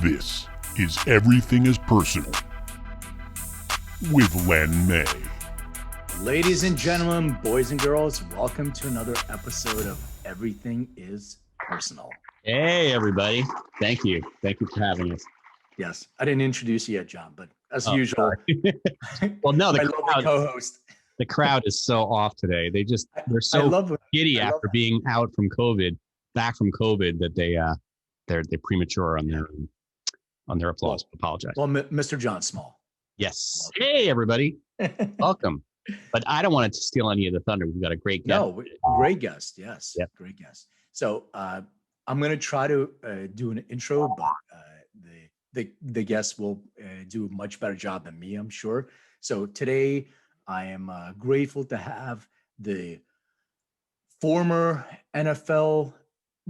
This is Everything is Personal with Len May. Ladies and gentlemen, boys and girls, welcome to another episode of Everything is Personal. Hey, everybody. Thank you. Thank you for having us. Yes, I didn't introduce you yet, John, but as usual, well, no, my lovely co-host. The crowd is so off today. They're so giddy after being out from COVID, back from COVID, that they're premature on their applause. Apologize. Well, Mr. John Small. Yes. Welcome. Hey, everybody. Welcome. But I don't want it to steal any of the thunder. We've got a great guest. No, great guest. Yes. Yep. Great guest. So I'm going to try to do an intro, but the guest will do a much better job than me, I'm sure. So today I am grateful to have the former NFL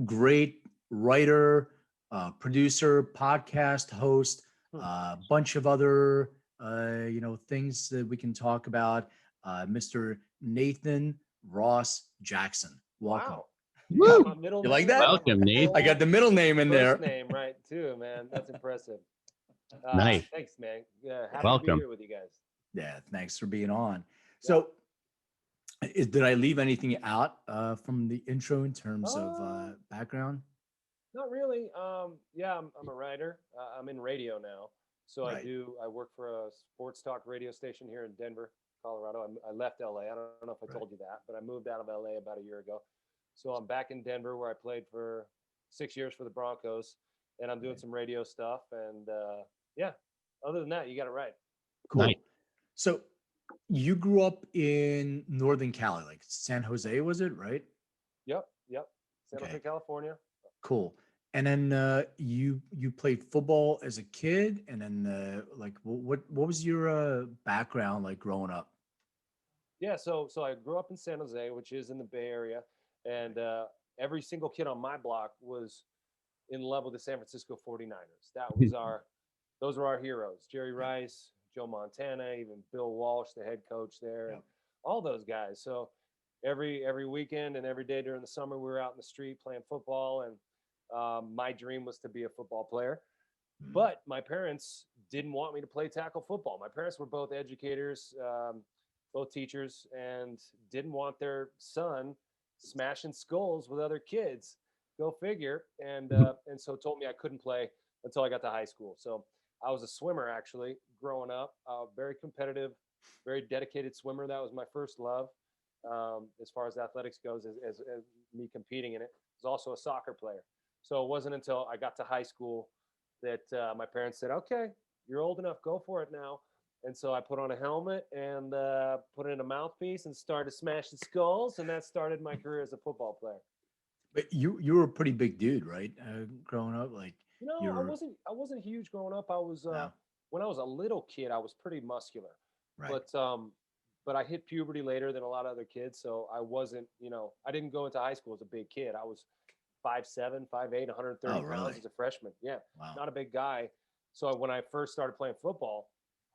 great writer, producer, podcast host, a bunch of other things that we can talk about. Mr. Nathan Ross Jackson. Welcome. Wow. You like that? Welcome, Nate. I got the middle name in there. First name right too, man. That's impressive. Nice. Thanks, man. Yeah, happy Welcome. to be here with you guys. Yeah, thanks for being on. So, did I leave anything out from the intro in terms of background? Not really. I'm a writer. I'm in radio now, so Right. I work for a sports talk radio station here in Denver, Colorado. I left LA. I don't know if I told you that, but I moved out of LA about a year ago. So I'm back in Denver, where I played for 6 years for the Broncos, and I'm doing some radio stuff. And other than that, you got it right. Cool. Nice. So, you grew up in Northern Cali, like San Jose, was it, right? Yep. San Jose, California. Cool. And then you played football as a kid, and then what was your background like growing up? Yeah, so I grew up in San Jose, which is in the Bay Area, and every single kid on my block was in love with the San Francisco 49ers. Those were our heroes. Jerry Rice, Joe Montana, even Bill Walsh, the head coach there, and all those guys. So every weekend and every day during the summer, we were out in the street playing football, and my dream was to be a football player. But my parents didn't want me to play tackle football. My parents were both educators, both teachers, and didn't want their son smashing skulls with other kids. Go figure. And so told me I couldn't play until I got to high school. So I was a swimmer, actually, growing up. Very competitive, very dedicated swimmer. That was my first love, as far as athletics goes, as me competing in it. I was also a soccer player. So it wasn't until I got to high school that my parents said, okay, you're old enough, go for it now. And so I put on a helmet and put in a mouthpiece and started smashing skulls, and that started my career as a football player. But you were a pretty big dude, right? Growing up, like I wasn't huge growing up. I was when I was a little kid, I was pretty muscular. Right. But I hit puberty later than a lot of other kids, so I wasn't. I didn't go into high school as a big kid. I was 5'7", 5'8", 130 pounds as a freshman. Yeah, wow. Not a big guy. So when I first started playing football,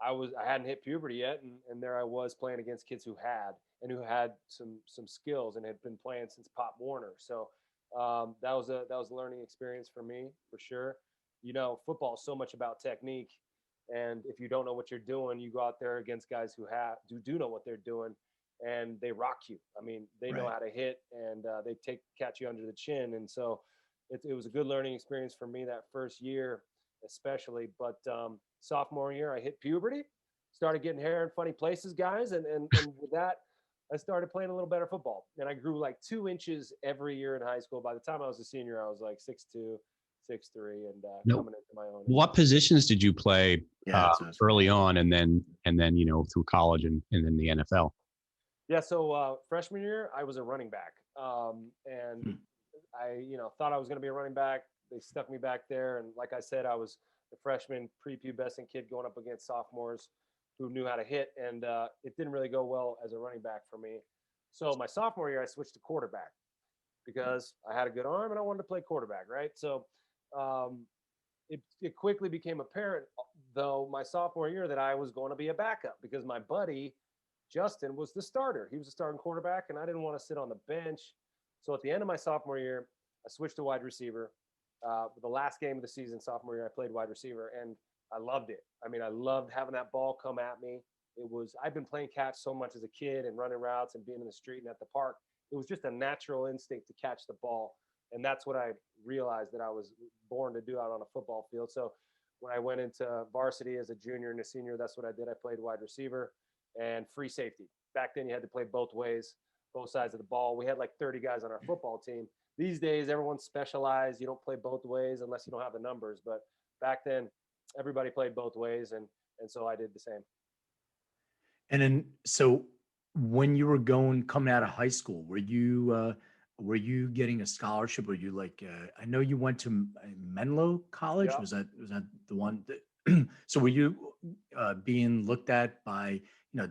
I hadn't hit puberty yet, and there I was playing against kids who had some skills and had been playing since Pop Warner. So that was a learning experience for me, for sure. Football is so much about technique, and if you don't know what you're doing, you go out there against guys who do know what they're doing, and they rock you. I mean, they know how to hit, and they catch you under the chin. And so it was a good learning experience for me that first year, especially. But sophomore year, I hit puberty, started getting hair in funny places, guys, and with that, I started playing a little better football, and I grew like 2 inches every year in high school. By the time I was a senior, I was like 6'2", 6'3", and coming into my own. What positions did you play early on, and then through college and then the NFL? Yeah, so freshman year, I was a running back, and I thought I was going to be a running back. They stuck me back there, and like I said, I was the freshman prepubescent kid going up against sophomores who knew how to hit, and it didn't really go well as a running back for me. So my sophomore year, I switched to quarterback because I had a good arm and I wanted to play quarterback, right? So it quickly became apparent, though, my sophomore year that I was going to be a backup because my buddy Justin was the starter. He was the starting quarterback, and I didn't want to sit on the bench. So at the end of my sophomore year, I switched to wide receiver, The last game of the season, sophomore year, I played wide receiver, and I loved it. I mean, I loved having that ball come at me. I've been playing catch so much as a kid and running routes and being in the street and at the park. It was just a natural instinct to catch the ball. And that's what I realized that I was born to do out on a football field. So when I went into varsity as a junior and a senior, that's what I did. I played wide receiver and free safety. Back then you had to play both ways, both sides of the ball. We had like 30 guys on our football team. These days, everyone's specialized. You don't play both ways unless you don't have the numbers. But back then, everybody played both ways. And so I did the same. And then, so when you were coming out of high school, were you getting a scholarship? Were you like, I know you went to Menlo College. Yeah. Was that the one that, so were you being looked at by,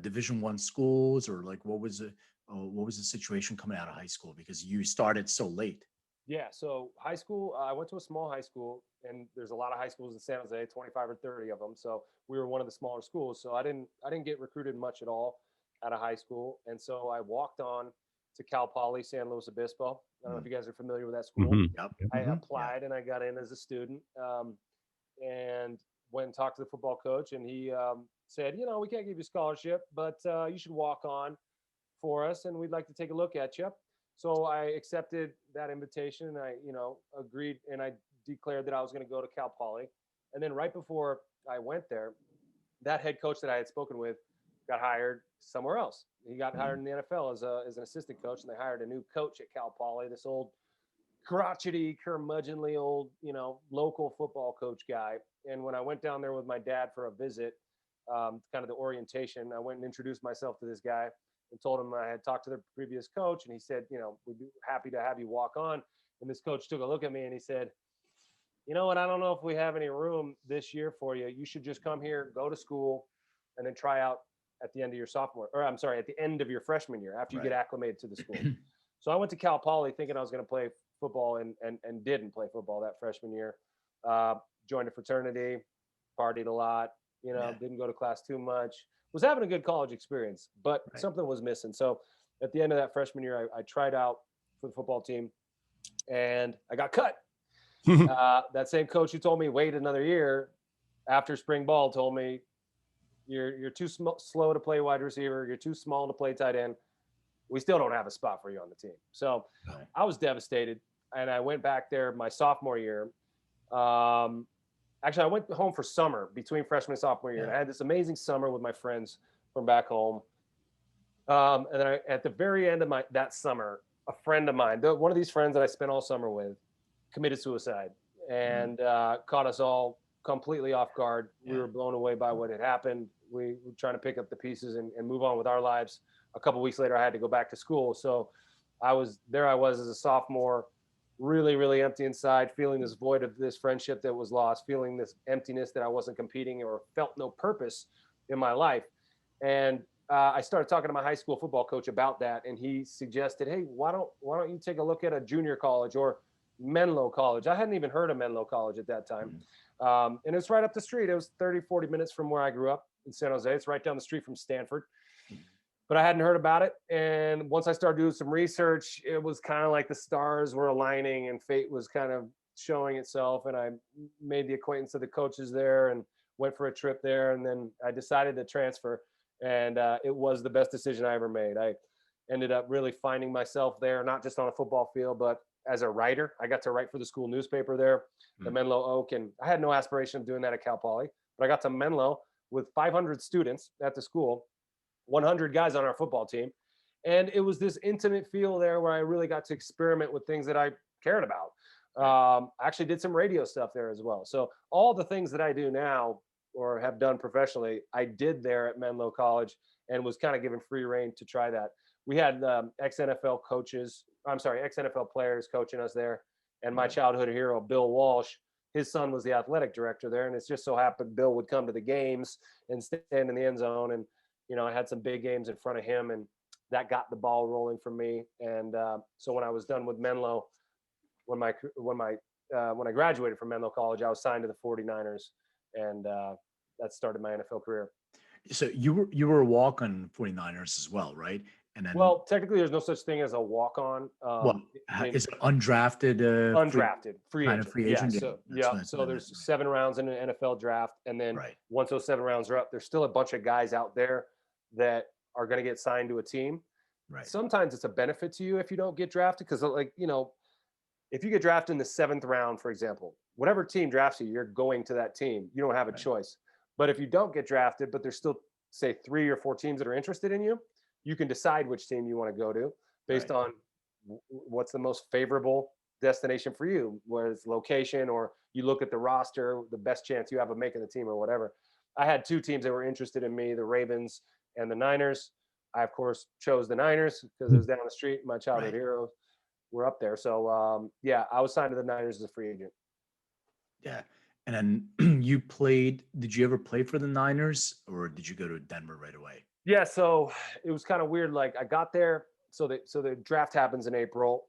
Division I schools, or like, what was the situation coming out of high school? Because you started so late. Yeah. So high school, I went to a small high school, and there's a lot of high schools in San Jose, 25 or 30 of them. So we were one of the smaller schools. So I didn't get recruited much at all out of high school. And so I walked on to Cal Poly, San Luis Obispo. I don't know if you guys are familiar with that school. Mm-hmm. Yep. I applied and I got in as a student, and went and talked to the football coach, and he said, we can't give you a scholarship, but you should walk on for us, and we'd like to take a look at you. So I accepted that invitation, and I, agreed, and I declared that I was going to go to Cal Poly. And then right before I went there, that head coach that I had spoken with got hired somewhere else. He got hired in the NFL as an assistant coach, and they hired a new coach at Cal Poly, this old crotchety, curmudgeonly old, local football coach guy. And when I went down there with my dad for a visit, kind of the orientation, I went and introduced myself to this guy and told him I had talked to the previous coach, and he said, we'd be happy to have you walk on. And this coach took a look at me and he said, you know what, I don't know if we have any room this year for you. You should just come here, go to school, and then try out at the end of your at the end of your freshman year, after you get acclimated to the school. So I went to Cal Poly thinking I was going to play football, and didn't play football that freshman year. Joined a fraternity, partied a lot, didn't go to class too much. Was having a good college experience, but something was missing. So at the end of that freshman year, I tried out for the football team, and I got cut. That same coach who told me wait another year after spring ball told me, you're too slow to play wide receiver. You're too small to play tight end. We still don't have a spot for you on the team. So I was devastated, and I went back there my sophomore year. Actually, I went home for summer between freshman and sophomore year. And I had this amazing summer with my friends from back home. And then at the very end of that summer, a friend of mine, one of these friends that I spent all summer with, committed suicide, and caught us all completely off guard. We were blown away by what had happened. We were trying to pick up the pieces and move on with our lives. A couple of weeks later, I had to go back to school. So I was as a sophomore, really, really empty inside, feeling this void of this friendship that was lost, feeling this emptiness that I wasn't competing or felt no purpose in my life. And I started talking to my high school football coach about that. And he suggested, hey, why don't you take a look at a junior college or Menlo College? I hadn't even heard of Menlo College at that time. And it's right up the street. It was 30, 40 minutes from where I grew up in San Jose. It's right down the street from Stanford. But I hadn't heard about it. And once I started doing some research, it was kind of like the stars were aligning and fate was kind of showing itself. And I made the acquaintance of the coaches there and went for a trip there. And then I decided to transfer. And it was the best decision I ever made. I ended up really finding myself there, not just on a football field, but as a writer. I got to write for the school newspaper there, the Menlo Oak. And I had no aspiration of doing that at Cal Poly. But I got to Menlo with 500 students at the school, 100 guys on our football team. And it was this intimate feel there where I really got to experiment with things that I cared about. I actually did some radio stuff there as well. So all the things that I do now or have done professionally, I did there at Menlo College and was kind of given free reign to try that. We had ex-NFL players coaching us there. And my childhood hero, Bill Walsh, his son was the athletic director there. And it's just so happened Bill would come to the games and stand in the end zone. And I had some big games in front of him, and that got the ball rolling for me. And so when I was done with Menlo, when I graduated from Menlo College, I was signed to the 49ers, and that started my NFL career. So you were a walk-on 49ers as well, right? And then, well, technically, there's no such thing as a walk-on. Is it undrafted? Undrafted, free agent. Free agent. So there's 7 rounds in an NFL draft, and then Right. once those 7 rounds are up, there's still a bunch of guys out there that are going to get signed to a team. Right. Sometimes it's a benefit to you if you don't get drafted, because if you get drafted in the 7th round, for example, whatever team drafts you, you're going to that team. You don't have a choice. But if you don't get drafted, but there's still, say, 3 or 4 teams that are interested in you, you can decide which team you want to go to based on what's the most favorable destination for you, whether it's location or you look at the roster, the best chance you have of making the team or whatever. I had 2 teams that were interested in me, the Ravens and the Niners. I, of course, chose the Niners because it was down the street. My childhood heroes were up there. So, I was signed to the Niners as a free agent. Yeah. And then did you ever play for the Niners, or did you go to Denver right away? Yeah, so it was kind of weird. Like, I got there, so the draft happens in April,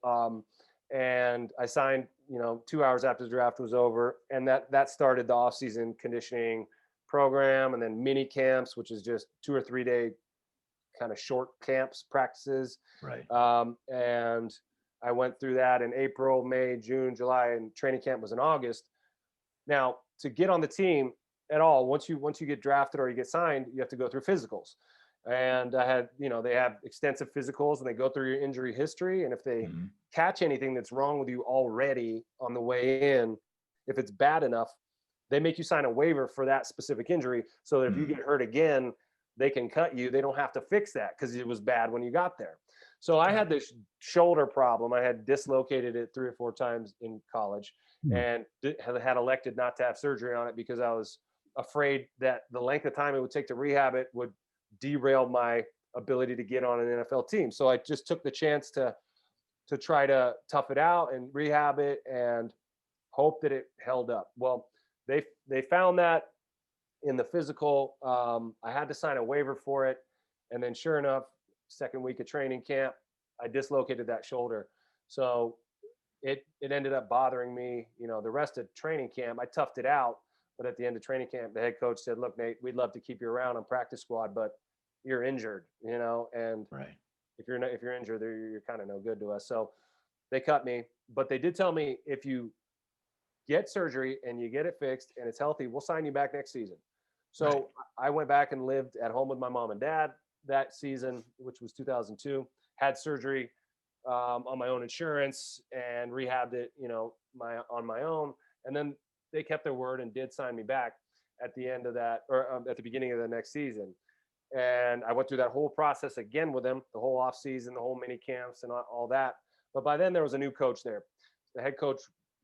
and I signed, 2 hours after the draft was over, and that started the off-season conditioning program, and then mini camps, which is just 2 or 3 day kind of short camps, practices. Right. And I went through that in April, May, June, July, and training camp was in August. Now, to get on the team at all, once you get drafted or you get signed, you have to go through physicals. And I had, they have extensive physicals, and they go through your injury history. And if they catch anything that's wrong with you already on the way in, if it's bad enough, they make you sign a waiver for that specific injury, so that if you get hurt again, they can cut you. They don't have to fix that because it was bad when you got there. So I had this shoulder problem. I had dislocated it 3 or 4 times in college, and had elected not to have surgery on it because I was afraid that the length of time it would take to rehab it would derail my ability to get on an NFL team. So I just took the chance to try to tough it out and rehab it and hope that it held up. Well, they found that in the physical. I had to sign a waiver for it, and then sure enough, second week of training camp, I dislocated that shoulder. So it ended up bothering me, the rest of training camp. I toughed it out, but at the end of training camp, the head coach said, "Look, Nate, we'd love to keep you around on practice squad, but you're injured, and if you're injured, you're kind of no good to us." So they cut me, but they did tell me, if you get surgery and you get it fixed and it's healthy, we'll sign you back next season. So I went back and lived at home with my mom and dad that season, which was 2002, had surgery on my own insurance and rehabbed it, on my own. And then they kept their word and did sign me back at the end of that, or at the beginning of the next season. And I went through that whole process again with them, the whole off season, the whole mini camps and all that. But by then there was a new coach there. The head coach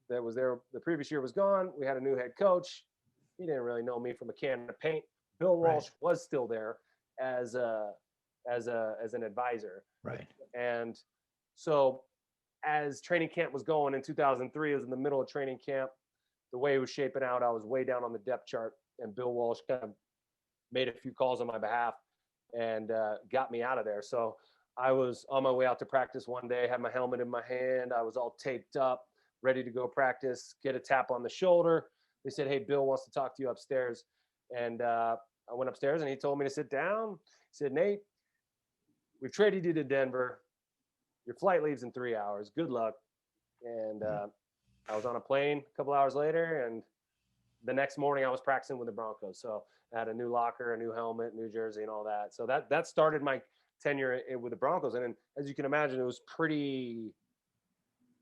that was there the previous year was gone. We had a new head coach. He didn't really know me from a can of paint. Bill Walsh was still there as an advisor. Right. And so as training camp was going in 2003, it was in the middle of training camp. The way it was shaping out, I was way down on the depth chart, and Bill Walsh kind of made a few calls on my behalf and got me out of there. So I was on my way out to practice one day, had my helmet in my hand. I was all taped up, ready to go practice, get a tap on the shoulder. They said, "Hey, Bill wants to talk to you upstairs." And I went upstairs, and he told me to sit down. He said, "Nate, we've traded you to Denver. Your flight leaves in 3 hours. Good luck." And I was on a plane a couple hours later, and the next morning I was practicing with the Broncos. So I had a new locker, a new helmet, new jersey, and all that. So that started my tenure with the Broncos. And then, as you can imagine, it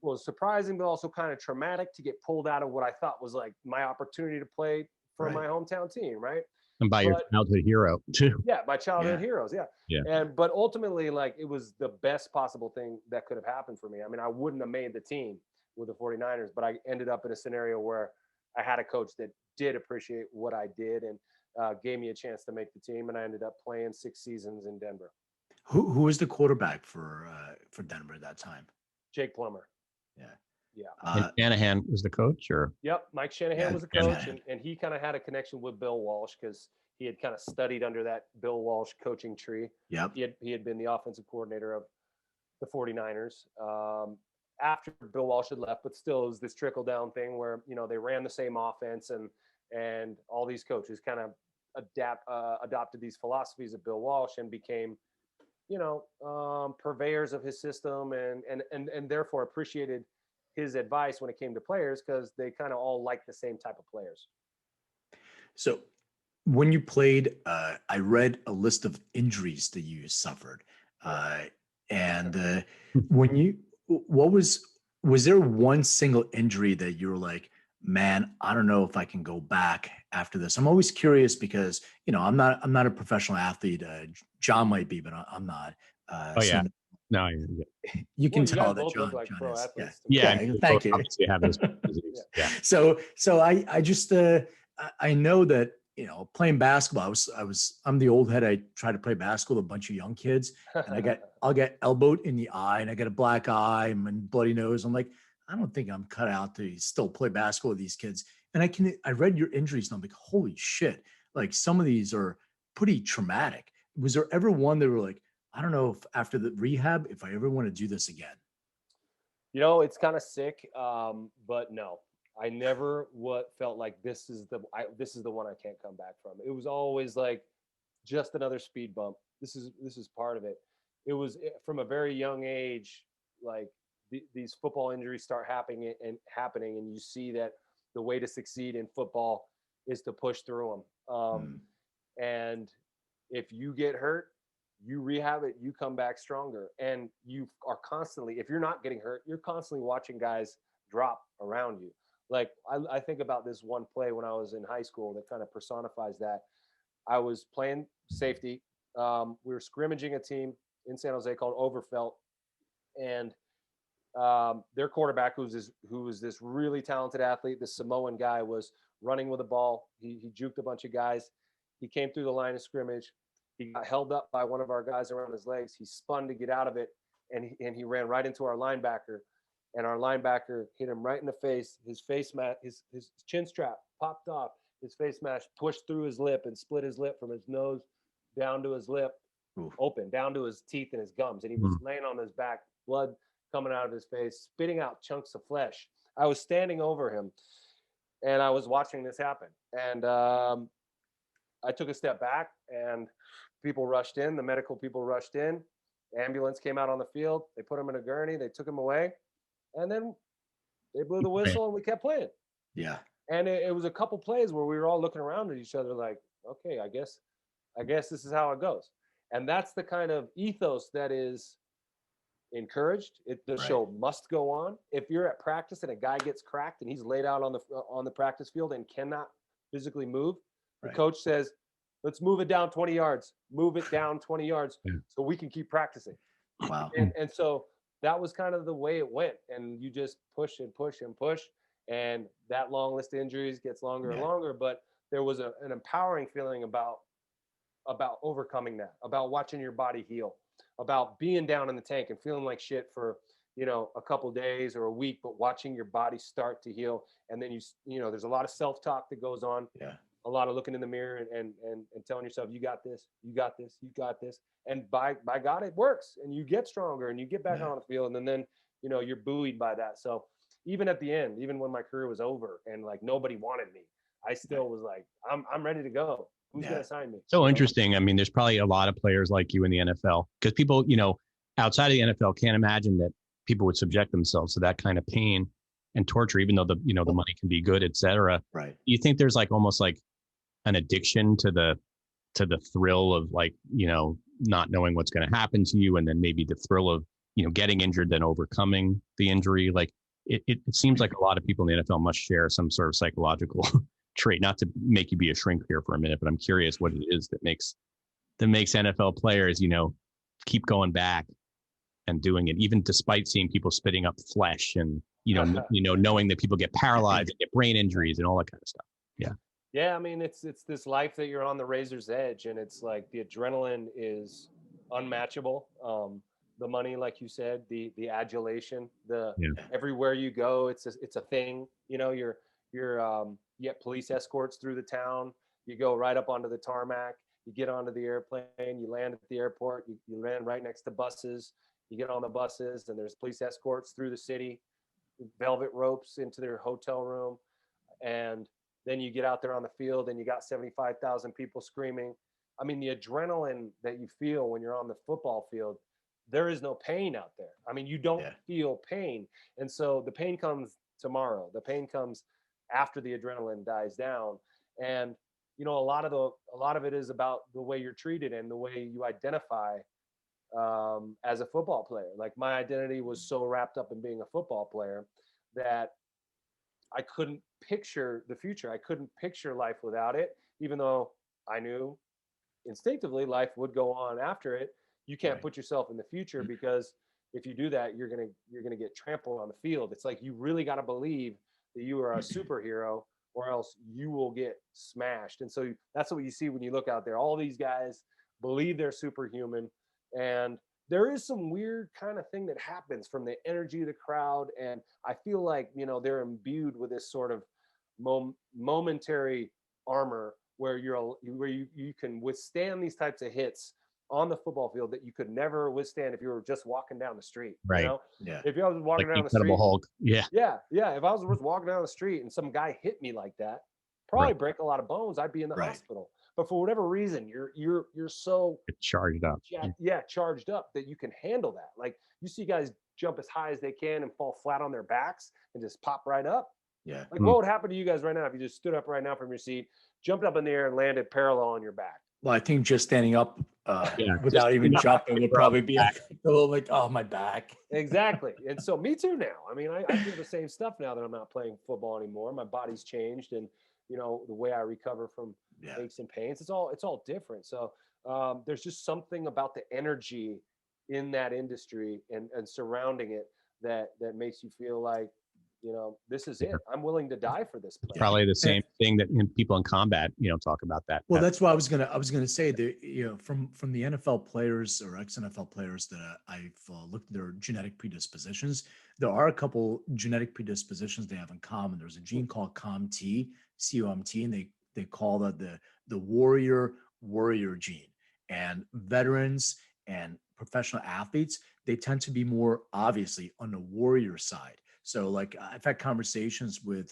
was surprising, but also kind of traumatic to get pulled out of what I thought was like my opportunity to play for my hometown team, right? And by your childhood hero too. Yeah, my childhood heroes. Yeah. But ultimately, like, it was the best possible thing that could have happened for me. I mean, I wouldn't have made the team with the 49ers, but I ended up in a scenario where I had a coach that did appreciate what I did and gave me a chance to make the team. And I ended up playing 6 seasons in Denver. Who was the quarterback for Denver at that time? Jake Plummer. Yeah. And Shanahan was the coach, or? Yep, Mike Shanahan was the coach, and he kind of had a connection with Bill Walsh because he had kind of studied under that Bill Walsh coaching tree. Yep. He had been the offensive coordinator of the 49ers after Bill Walsh had left, but still it was this trickle down thing where, they ran the same offense, and all these coaches kind of adopted these philosophies of Bill Walsh and became purveyors of his system, and therefore appreciated his advice when it came to players, because they kind of all like the same type of players. So when you played, I read a list of injuries that you suffered. And when you, was there one single injury that you were like, man, I don't know if I can go back after this? I'm always curious because, I'm not a professional athlete. John might be, but I'm not. Oh yeah. No, you can you tell guys that both John, look like John pro is. athletes. Yeah. Thank you. Obviously have this disease. Yeah. So I just I know that playing basketball. I'm the old head. I try to play basketball with a bunch of young kids, and I'll get elbowed in the eye, and I get a black eye and bloody nose. I'm like, I don't think I'm cut out to still play basketball with these kids. And I read your injuries, and I'm like, holy shit! Like some of these are pretty traumatic. Was there ever one that were like, I don't know if after the rehab, if I ever want to do this again? It's kind of sick, but no, I never felt like this is the one I can't come back from. It was always like just another speed bump. This is part of it. It was from a very young age, like these football injuries start happening, and you see that the way to succeed in football is to push through them. And if you get hurt, you rehab it, you come back stronger. And you are constantly, if you're not getting hurt, you're constantly watching guys drop around you. Like I think about this one play when I was in high school that kind of personifies that. I was playing safety. We were scrimmaging a team in San Jose called Overfelt, and their quarterback, who was this really talented athlete, this Samoan guy, was running with the ball. He juked a bunch of guys. He came through the line of scrimmage. He got held up by one of our guys around his legs. He spun to get out of it, and he ran right into our linebacker. And our linebacker hit him right in the face. His face mask, his chin strap popped off. His face mask pushed through his lip and split his lip from his nose down to his lip, open, down to his teeth and his gums. And he was laying on his back, blood coming out of his face, spitting out chunks of flesh. I was standing over him, and I was watching this happen. And I took a step back, and people rushed in. The medical people rushed in. Ambulance came out on the field. They put him in a gurney. They took him away. And then they blew the whistle, and we kept playing. Yeah. And it was a couple plays where we were all looking around at each other like, okay, I guess this is how it goes. And that's the kind of ethos that is encouraged. The show must go on. If you're at practice and a guy gets cracked and he's laid out on the practice field and cannot physically move, the coach says, let's move it down 20 yards. Move it down 20 yards so we can keep practicing. Wow. And so that was kind of the way it went. And you just push and push and push. And that long list of injuries gets longer and longer. But there was an empowering feeling about overcoming that, about watching your body heal, about being down in the tank and feeling like shit for, a couple days or a week, but watching your body start to heal. And then there's a lot of self-talk that goes on. Yeah. A lot of looking in the mirror and telling yourself, you got this, you got this, you got this. And by God, it works. And you get stronger and you get back on the field. And then, you're buoyed by that. So even at the end, even when my career was over and like nobody wanted me, I still was like, I'm ready to go. Who's going to sign me? So interesting. I mean, there's probably a lot of players like you in the NFL because people, outside of the NFL can't imagine that people would subject themselves to that kind of pain and torture, even though the money can be good, et cetera. Right. You think there's like almost like an addiction to the thrill of like, not knowing what's going to happen to you. And then maybe the thrill of, getting injured, then overcoming the injury. Like it seems like a lot of people in the NFL must share some sort of psychological trait, not to make you be a shrink here for a minute, but I'm curious what it is that makes NFL players, keep going back and doing it, even despite seeing people spitting up flesh and, knowing that people get paralyzed and get brain injuries and all that kind of stuff. Yeah. Yeah. I mean, it's this life that you're on the razor's edge, and it's like the adrenaline is unmatchable. The money, like you said, the adulation, everywhere you go, it's a thing. You get police escorts through the town. You go right up onto the tarmac. You get onto the airplane. You land at the airport. You land right next to buses. You get on the buses, and there's police escorts through the city, velvet ropes into their hotel room, and then you get out there on the field, and you got 75,000 people screaming. I mean, the adrenaline that you feel when you're on the football field, there is no pain out there. I mean, you don't feel pain. And so the pain comes tomorrow. The pain comes after the adrenaline dies down. And a lot of it is about the way you're treated and the way you identify as a football player. Like my identity was so wrapped up in being a football player that I couldn't picture the future. I couldn't picture life without it, even though I knew instinctively life would go on after it. You can't put yourself in the future, because if you do that, you're gonna get trampled on the field. It's like you really got to believe that you are a superhero, or else you will get smashed. And so that's what you see when you look out there. All these guys believe they're superhuman, and there is some weird kind of thing that happens from the energy of the crowd. And I feel like they're imbued with this sort of momentary armor where you can withstand these types of hits on the football field that you could never withstand if you were just walking down the street. Right. Yeah. If I was walking Like down the Incredible street, Hulk. Yeah. yeah. If I was just walking down the street and some guy hit me like that, probably break a lot of bones. I'd be in the hospital. But for whatever reason, you're so charged up. Charged up that you can handle that. Like you see guys jump as high as they can and fall flat on their backs and just pop right up. Yeah. Like what would happen to you guys right now if you just stood up right now from your seat, jumped up in the air, and landed parallel on your back? Well, I think just standing up without even jumping would probably be like, oh, my back. Exactly. And so me too now. I mean, I do the same stuff now that I'm not playing football anymore. My body's changed, and the way I recover from aches and pains, it's all different. So there's just something about the energy in that industry and surrounding it that makes you feel like, this is it. I'm willing to die for this place. Probably the same thing that people in combat, talk about that. Well, that's what I was gonna say that from the NFL players or ex-NFL players that I've looked at their genetic predispositions. There are a couple genetic predispositions they have in common. There's a gene called COMT, COMT, and they call that the warrior gene. And veterans and professional athletes, they tend to be more obviously on the warrior side. So like I've had conversations with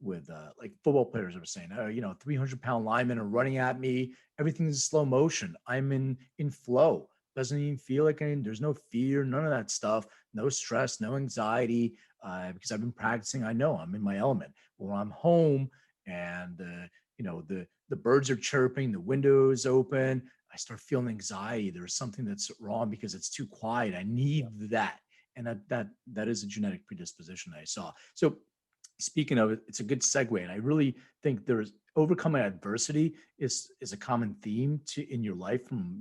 like football players that were saying, 300-pound linemen are running at me. Everything's in slow motion. I'm in flow. Doesn't even feel like there's no fear, none of that stuff, no stress, no anxiety, because I've been practicing. I know I'm in my element. When I'm home and the birds are chirping, the window is open, I start feeling anxiety. There's something that's wrong because it's too quiet. I need that. And that is a genetic predisposition I saw. So speaking of it, it's a good segue. And I really think there's overcoming adversity is a common theme in your life, from,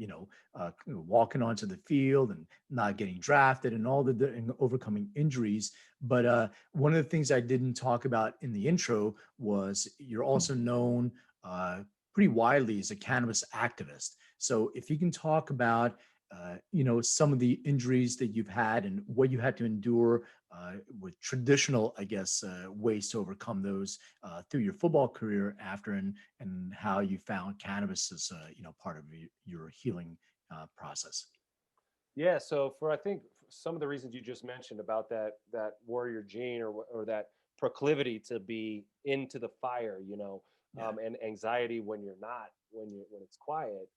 walking onto the field and not getting drafted and and overcoming injuries. But one of the things I didn't talk about in the intro was you're also known pretty widely as a cannabis activist. So if you can talk about some of the injuries that you've had and what you had to endure with traditional, I guess, ways to overcome those through your football career after, and how you found cannabis as, part of your healing process. Yeah. So I think some of the reasons you just mentioned about that warrior gene or that proclivity to be into the fire, and anxiety when you're not, when it's quiet.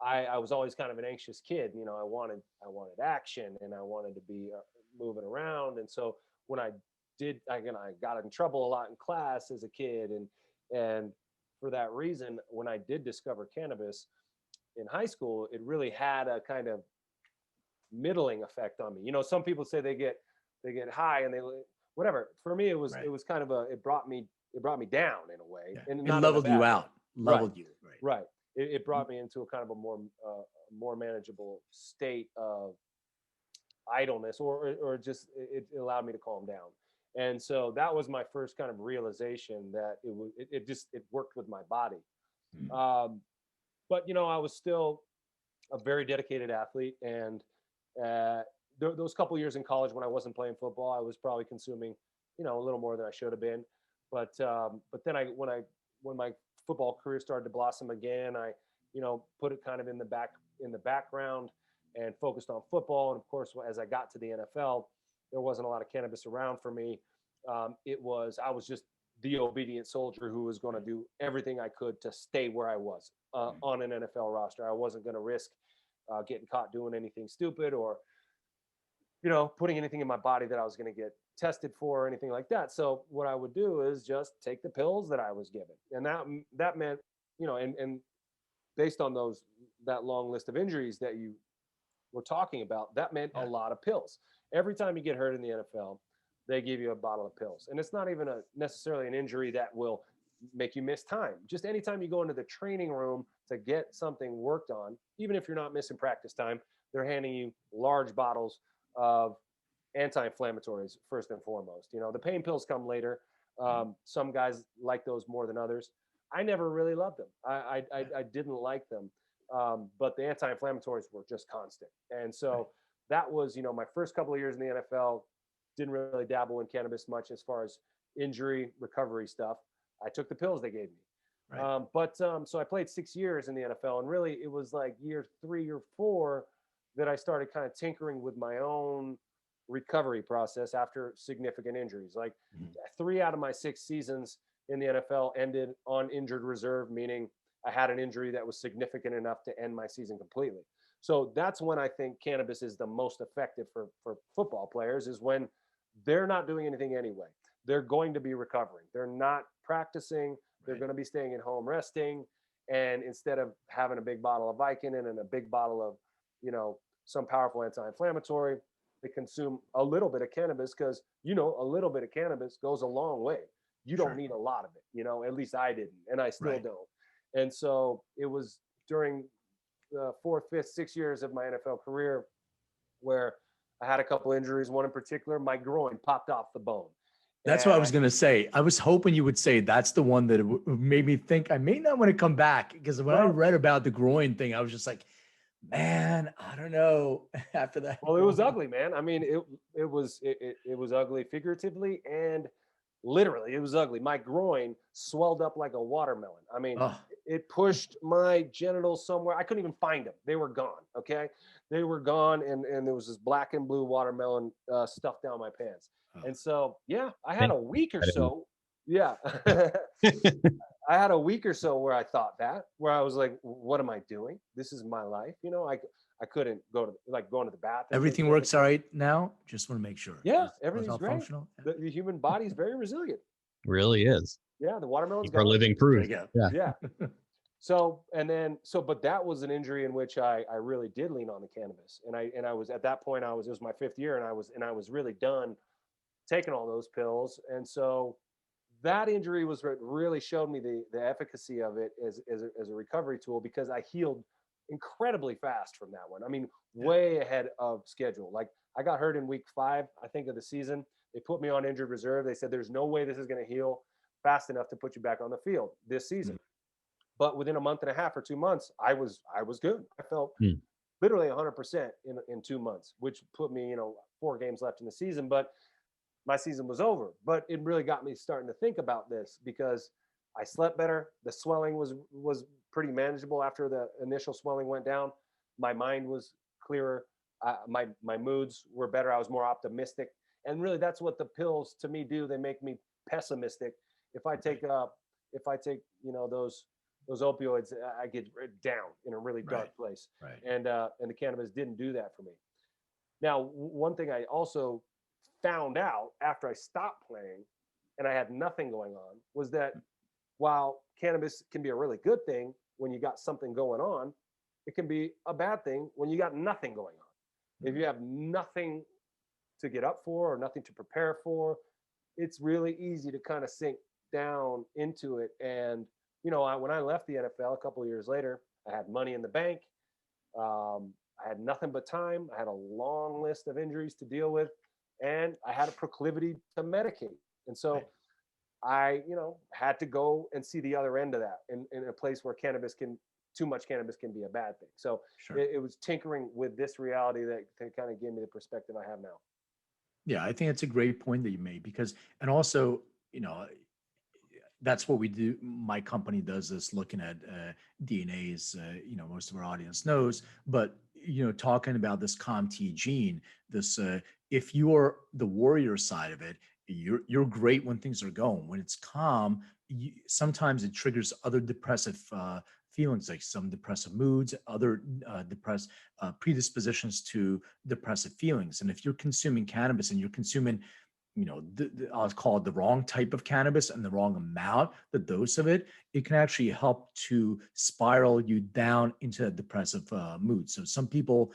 I was always kind of an anxious kid. I wanted action, and I wanted to be moving around. And so when I got in trouble a lot in class as a kid, and for that reason, when I did discover cannabis in high school, it really had a kind of middling effect on me. Some people say they get high and they whatever. For me, it was kind of it brought me down in a way, and it leveled you out, leveled you. Right. It brought me into a kind of a more manageable state of idleness, or just it allowed me to calm down. And so that was my first kind of realization that it worked with my body. But I was still a very dedicated athlete, and those couple years in college when I wasn't playing football, I was probably consuming a little more than I should have been. But then when my football career started to blossom again, I put it kind of in the background and focused on football. And of course, as I got to the NFL, there wasn't a lot of cannabis around for me. I was just the obedient soldier who was going to do everything I could to stay where I was on an NFL roster. I wasn't going to risk getting caught doing anything stupid or, putting anything in my body that I was going to get tested for or anything like that. So what I would do is just take the pills that I was given. And that meant, and based on that long list of injuries that you were talking about, that meant a lot of pills. Every time you get hurt in the NFL, they give you a bottle of pills. And it's not even necessarily an injury that will make you miss time. Just anytime you go into the training room to get something worked on, even if you're not missing practice time, they're handing you large bottles of anti-inflammatories first and foremost. The pain pills come later. Some guys like those more than others. I never really loved them. I didn't like them. But the anti-inflammatories were just constant. And so that was, my first couple of years in the NFL. Didn't really dabble in cannabis much as far as injury recovery stuff. I took the pills they gave me. Right. So I played 6 years in the NFL, and really it was like year 3 or 4 that I started kind of tinkering with my own recovery process after significant injuries. Like 3 out of my 6 seasons in the NFL ended on injured reserve, meaning I had an injury that was significant enough to end my season completely. So that's when I think cannabis is the most effective for football players, is when they're not doing anything anyway. They're going to be recovering. They're not practicing. They're going to be staying at home resting. And instead of having a big bottle of Vicodin and a big bottle of, some powerful anti-inflammatory, they consume a little bit of cannabis because, a little bit of cannabis goes a long way. You don't need a lot of it, at least I didn't, and I still don't. And so it was during the 4th, 5th, 6th years of my NFL career where I had a couple injuries. One in particular, my groin popped off the bone. That's what I was going to say. I was hoping you would say that's the one that made me think I may not want to come back, because when I read about the groin thing, I was just like, man, I don't know. After that, well, it was ugly, man. I mean, it was ugly figuratively and literally. It was ugly. My groin swelled up like a watermelon. I mean, it pushed my genitals somewhere. I couldn't even find them. They were gone. Okay, they were gone, and there was this black and blue watermelon stuff down my pants. And so, I had a week or so. Yeah. I had a week or so where I thought that, where I was like, what am I doing? This is my life. I couldn't go to going to the bathroom. Everything works all right now? Just want to make sure. Yeah, everything's great. Functional? The human body is very resilient. Really is. Yeah, the watermelon's are living proof. Yeah. But that was an injury in which I really did lean on the cannabis. And I was at that point, it was my 5th year, and I was really done taking all those pills. And so that injury was what really showed me the efficacy of it as a recovery tool, because I healed incredibly fast from that one. I mean, way ahead of schedule. Like, I got hurt in week 5, I think, of the season. They put me on injured reserve. They said, there's no way this is going to heal fast enough to put you back on the field this season. But within a month and a half or 2 months, I was good. I felt literally 100% in 2 months, which put me, 4 games left in the season. But my season was over. But it really got me starting to think about this, because I slept better. The swelling was pretty manageable after the initial swelling went down. My mind was clearer. My moods were better. I was more optimistic. And really, that's what the pills to me do. They make me pessimistic. If I take those opioids, I get down in a really dark place. Right. And the cannabis didn't do that for me. Now, one thing I also found out after I stopped playing and I had nothing going on was that while cannabis can be a really good thing when you got something going on, it can be a bad thing when you got nothing going on. If you have nothing to get up for or nothing to prepare for, it's really easy to kind of sink down into it. And when I left the NFL a couple of years later, I had money in the bank. I had nothing but time. I had a long list of injuries to deal with, and I had a proclivity to medicate. And so I, had to go and see the other end of that in a place where too much cannabis can be a bad thing. So it was tinkering with this reality that kind of gave me the perspective I have now. Yeah, I think it's a great point that you made, because, and also, that's what we do. My company does this, looking at DNAs, most of our audience knows, but, talking about this COMT gene, this, if you're the warrior side of it, you're great when things are going. When it's calm, sometimes it triggers other depressive feelings, like some depressive moods, other depressed predispositions to depressive feelings. And if you're consuming cannabis and you're consuming, I'll call it the wrong type of cannabis and the wrong amount, the dose of it, it can actually help to spiral you down into a depressive mood. So some people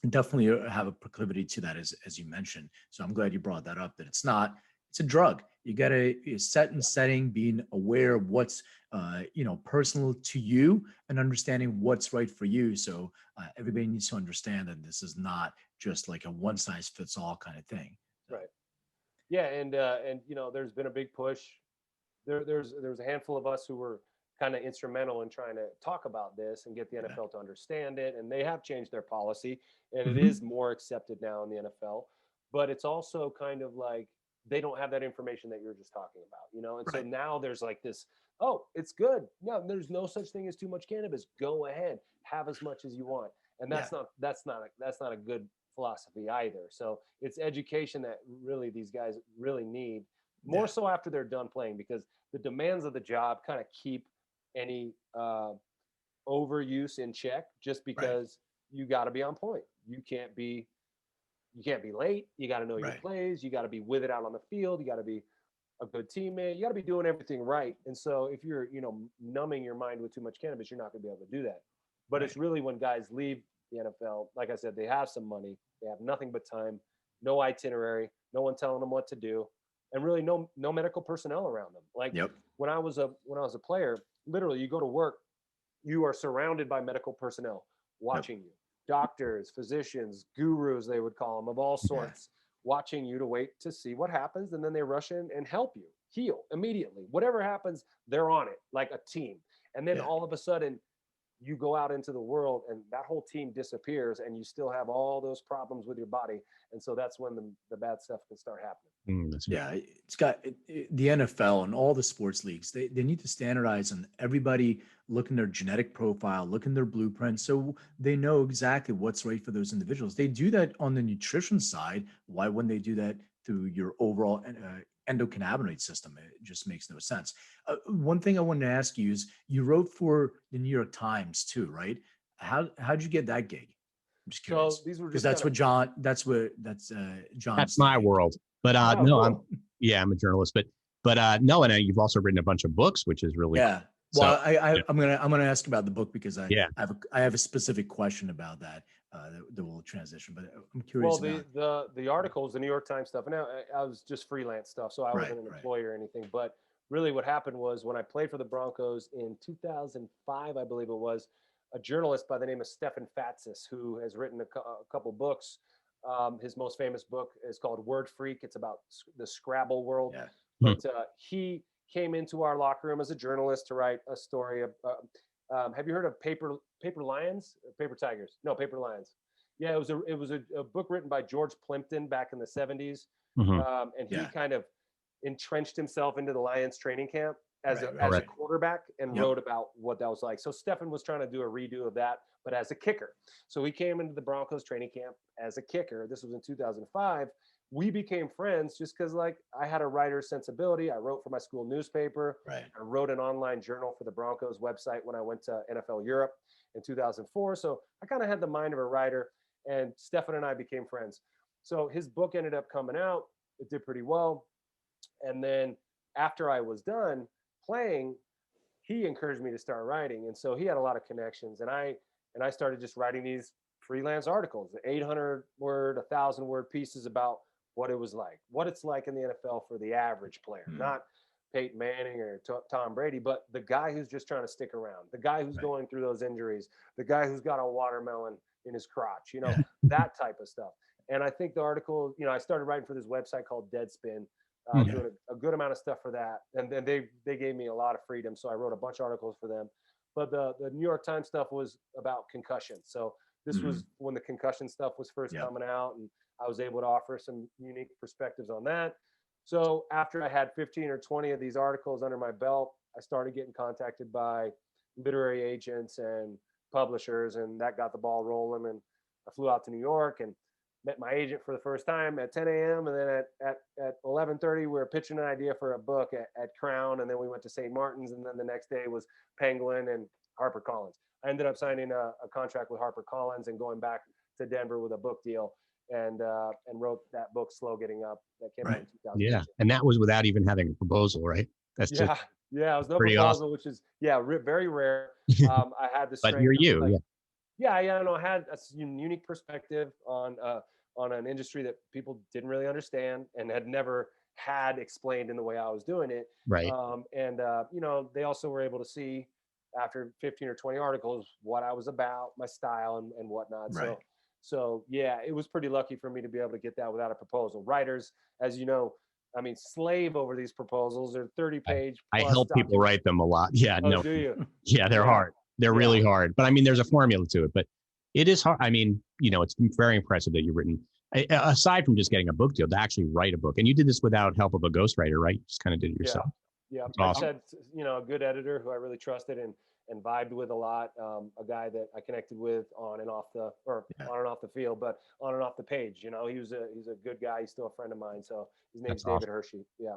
definitely have a proclivity to that, as you mentioned. So I'm glad you brought that up, that it's a drug. You got to set and setting, being aware of what's, personal to you and understanding what's right for you. So everybody needs to understand that this is not just like a one size fits all kind of thing. Right. Yeah. And, there's been a big push. There's a handful of us who were kind of instrumental in trying to talk about this and get the NFL to understand it. And they have changed their policy, and it is more accepted now in the NFL. But it's also kind of like they don't have that information that you're just talking about. And so now there's like this, oh, it's good. No, there's no such thing as too much cannabis. Go ahead, have as much as you want. And that's not a good philosophy either. So it's education that really these guys really need, more so after they're done playing, because the demands of the job kind of keep any overuse in check, just because you got to be on point. You can't be late. You got to know your plays. You got to be with it out on the field. You got to be a good teammate. You got to be doing everything right. And so if you're, numbing your mind with too much cannabis, you're not going to be able to do that. But it's really when guys leave the NFL, like I said, they have some money, they have nothing but time, no itinerary, no one telling them what to do, and really no medical personnel around them. Like when I was a player, literally you go to work, you are surrounded by medical personnel watching you, doctors, physicians, gurus, they would call them, of all sorts, watching you to wait to see what happens. And then they rush in and help you heal immediately. Whatever happens, they're on it like a team. And then all of a sudden you go out into the world and that whole team disappears, and you still have all those problems with your body. And so that's when the bad stuff can start happening. It's got the NFL and all the sports leagues. They need to standardize on everybody, look in their genetic profile, look in their blueprint, so they know exactly what's right for those individuals. They do that on the nutrition side. Why wouldn't they do that through your overall endocannabinoid system? It just makes no sense. One thing I wanted to ask you is, you wrote for the New York Times too, right? How'd you get that gig? I'm just curious. So these were Because just that's John's my thing. world. But cool. I'm a journalist. But no, and you've also written a bunch of books, which is really cool. Well, I'm gonna ask about the book, because I have a specific question about that that will transition. But I'm curious. Well, the articles, the New York Times stuff, and I was just freelance stuff, so I wasn't an employer or anything. But really, what happened was, when I played for the Broncos in 2005, I believe it was, a journalist by the name of Stefan Fatsis, who has written a couple books. His most famous book is called Word Freak. It's about the Scrabble world. But he came into our locker room as a journalist to write a story. Have you heard of Paper Lions? Paper Tigers? No, Paper Lions. Yeah, it was a book written by George Plimpton back in the 70s. And he kind of entrenched himself into the Lions training camp as a quarterback, and wrote about what that was like. So Stefan was trying to do a redo of that, but as a kicker. So he came into the Broncos training camp as a kicker. This was in 2005. We became friends just because, like, I had a writer's sensibility. I wrote for my school newspaper. I wrote an online journal for the Broncos website when I went to NFL Europe in 2004. So I kind of had the mind of a writer, and Stefan and I became friends. So his book ended up coming out. It did pretty well. And then after I was done playing, he encouraged me to start writing. And so he had a lot of connections, and I started just writing these freelance articles, 800 word, 1,000 word pieces about what it was like, what it's like in the NFL for the average player, not Peyton Manning or Tom Brady, but the guy who's just trying to stick around, the guy who's going through those injuries, the guy who's got a watermelon in his crotch, that type of stuff. And I think the article, I started writing for this website called Deadspin, doing a good amount of stuff for that. And then they gave me a lot of freedom. So I wrote a bunch of articles for them. But the New York Times stuff was about concussion. So this was when the concussion stuff was first coming out, and I was able to offer some unique perspectives on that. So after I had 15 or 20 of these articles under my belt, I started getting contacted by literary agents and publishers, and that got the ball rolling. And I flew out to New York, and met my agent for the first time at 10 a.m. And then at 11:30, we were pitching an idea for a book at Crown. And then we went to St. Martin's. And then the next day was Penguin and HarperCollins. I ended up signing a contract with HarperCollins and going back to Denver with a book deal, and wrote that book, Slow Getting Up, that came out in 2000. Yeah, and that was without even having a proposal, right? That's Yeah, just yeah, it was no pretty proposal, awesome. which is very rare. I had the But strength. you're of, you, like, yeah. yeah, no, I had a unique perspective on an industry that people didn't really understand and had never had explained in the way I was doing it. Right. They also were able to see after 15 or 20 articles what I was about, my style and whatnot. Right. So yeah, it was pretty lucky for me to be able to get that without a proposal. Writers, as you know, I mean, slave over these proposals. They're 30-page. I help people write them a lot. Yeah, Oh, no. do you? Yeah, they're hard. They're really hard. But I mean, there's a formula to it. But it is hard. I mean, it's very impressive that you've written, aside from just getting a book deal, to actually write a book. And you did this without help of a ghostwriter, right? You just kind of did it yourself. Yeah. That's I awesome. just had, a good editor who I really trusted and vibed with a lot. A guy that I connected with on and off the field, but on and off the page. He's a good guy. He's still a friend of mine. So his name's David Hershey. Yeah.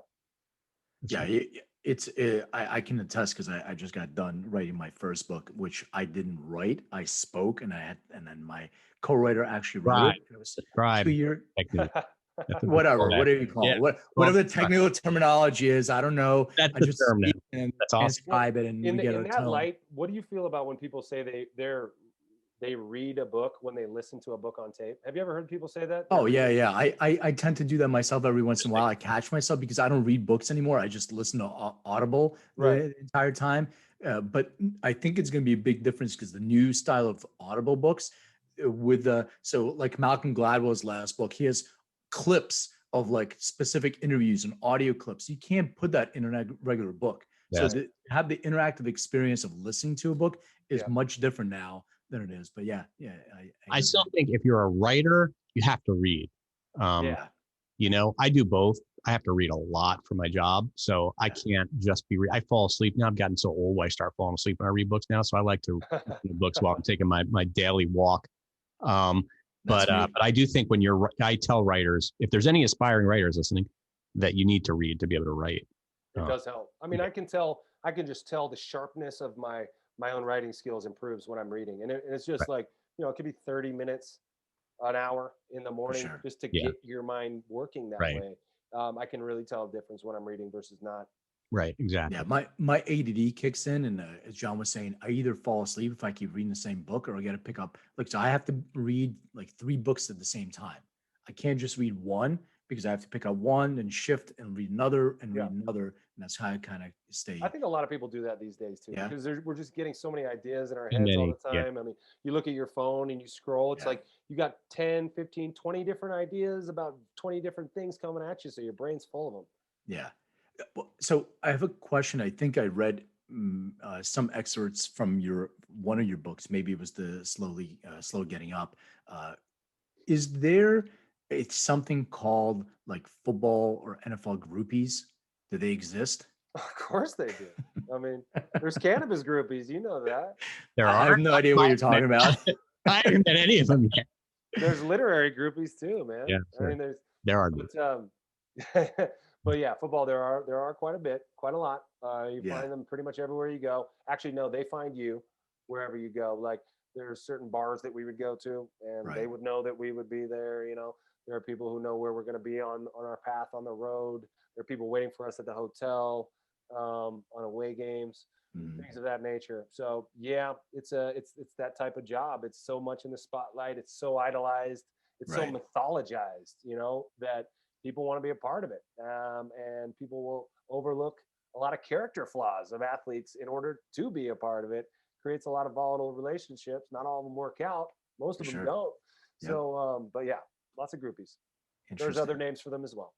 I can attest because I just got done writing my first book, which I didn't write. I spoke, and then my co-writer actually wrote it. It was 2 years. Whatever you call it, whatever the technical terminology is, I don't know. That's I just the term now. and That's awesome. transcribe it, and in we get a that tone. light, what do you feel about when people say they read a book when they listen to a book on tape? Have you ever heard people say that? Oh yeah. I tend to do that myself every once in a while. I catch myself because I don't read books anymore. I just listen to Audible the entire time. But I think it's going to be a big difference because the new style of Audible books so like Malcolm Gladwell's last book, he has clips of like specific interviews and audio clips. You can't put that in a regular book. Yes. So have the interactive experience of listening to a book is much different now than it is. But yeah. I still think if you're a writer, you have to read. I do both. I have to read a lot for my job, so I can't just be. I fall asleep now. I've gotten so old, I start falling asleep when I read books now. So I like to read books while I'm taking my daily walk. But I do think I tell writers, if there's any aspiring writers listening, that you need to read to be able to write. It does help. I mean, I can just tell the sharpness of my own writing skills improves when I'm reading. And it's just like, it could be 30 minutes, an hour in the morning just to get your mind working that way. I can really tell a difference when I'm reading versus not. Right. Exactly. Yeah. My ADD kicks in. And as John was saying, I either fall asleep if I keep reading the same book, or I got to pick up. So I have to read like 3 books at the same time. I can't just read one because I have to pick up one and shift and read another and read another. And that's how I kind of stay. I think a lot of people do that these days too, because we're just getting so many ideas in our heads all the time. I mean, you look at your phone and you scroll, it's like you got 10, 15, 20 different ideas about 20 different things coming at you. So your brain's full of them. Yeah. So I have a question. I think I read some excerpts from one of your books. Maybe it was the Slow Getting Up. Is there something called like football or NFL groupies? Do they exist? Of course they do. I mean, there's cannabis groupies. You know that. I have no idea what you're talking about. I haven't met any of them yet. There's literary groupies too, man. Yeah, sure. I mean, there are. But yeah, football, there are quite a lot. You find them pretty much everywhere you go. Actually, no, they find you wherever you go. Like there's certain bars that we would go to, and they would know that we would be there. There are people who know where we're going to be on our path on the road. There are people waiting for us at the hotel, on away games, things of that nature. So yeah, it's that type of job. It's so much in the spotlight. It's so idolized. It's so mythologized. That people want to be a part of it, and people will overlook a lot of character flaws of athletes in order to be a part of it. Creates a lot of volatile relationships. Not all of them work out. Most of them don't. Yep. So, but yeah, lots of groupies. There's other names for them as well.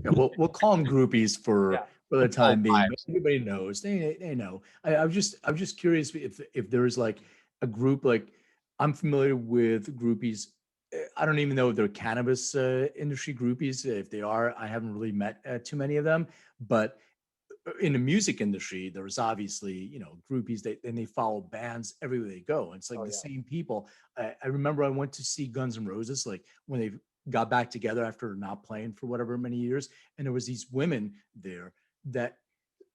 We'll call them groupies for the time being. But everybody knows. They know. I'm just curious if there's like a group. Like I'm familiar with groupies. I don't even know if they're cannabis industry groupies. If they are, I haven't really met too many of them. But in the music industry, there's obviously, groupies, and they follow bands everywhere they go. And it's like Oh, the yeah. same people. I remember I went to see Guns N' Roses, like when they got back together after not playing for whatever many years. And there was these women there that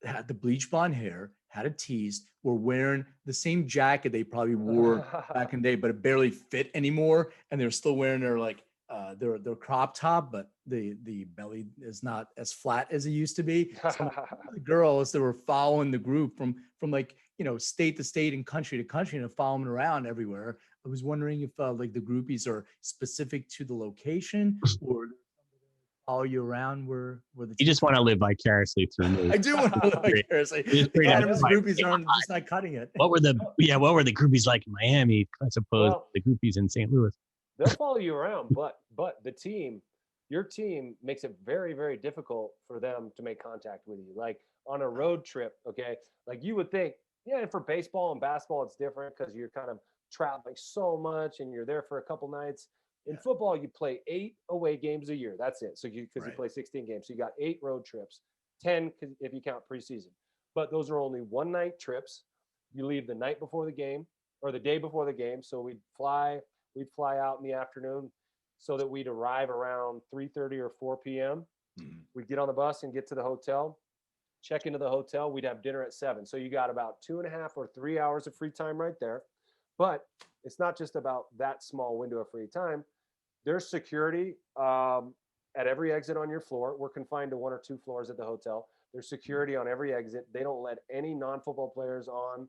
had the bleach blonde hair, had a tease, were wearing the same jacket they probably wore back in the day, but it barely fit anymore. And they're still wearing their crop top, but the belly is not as flat as it used to be. So the girls that were following the group from like, state to state and country to country, and following them around everywhere. I was wondering if like the groupies are specific to the location, or follow you around where the You just want to live vicariously through me. I do want to live vicariously. You just The create a- cannabis like, groupies aren't just not cutting it. What were the groupies like in Miami as opposed Well, to the groupies in St. Louis? they'll follow you around, but your team makes it very, very difficult for them to make contact with you. Like on a road trip, okay? Like you would think, yeah, for baseball and basketball, it's different because you're kind of traveling so much and you're there for a couple nights. In football, you play 8 away games a year. That's it. So you play 16 games. So you got 8 road trips, 10 if you count preseason. But those are only one night trips. You leave the night before the game or the day before the game. So we'd fly out in the afternoon so that we'd arrive around 3:30 or 4 p.m. Mhm. We'd get on the bus and get to the hotel, check into the hotel. We'd have dinner at 7. So you got about 2.5 or 3 hours of free time right there. But it's not just about that small window of free time. There's security at every exit on your floor. We're confined to 1 or 2 floors at the hotel. There's security on every exit. They don't let any non-football players on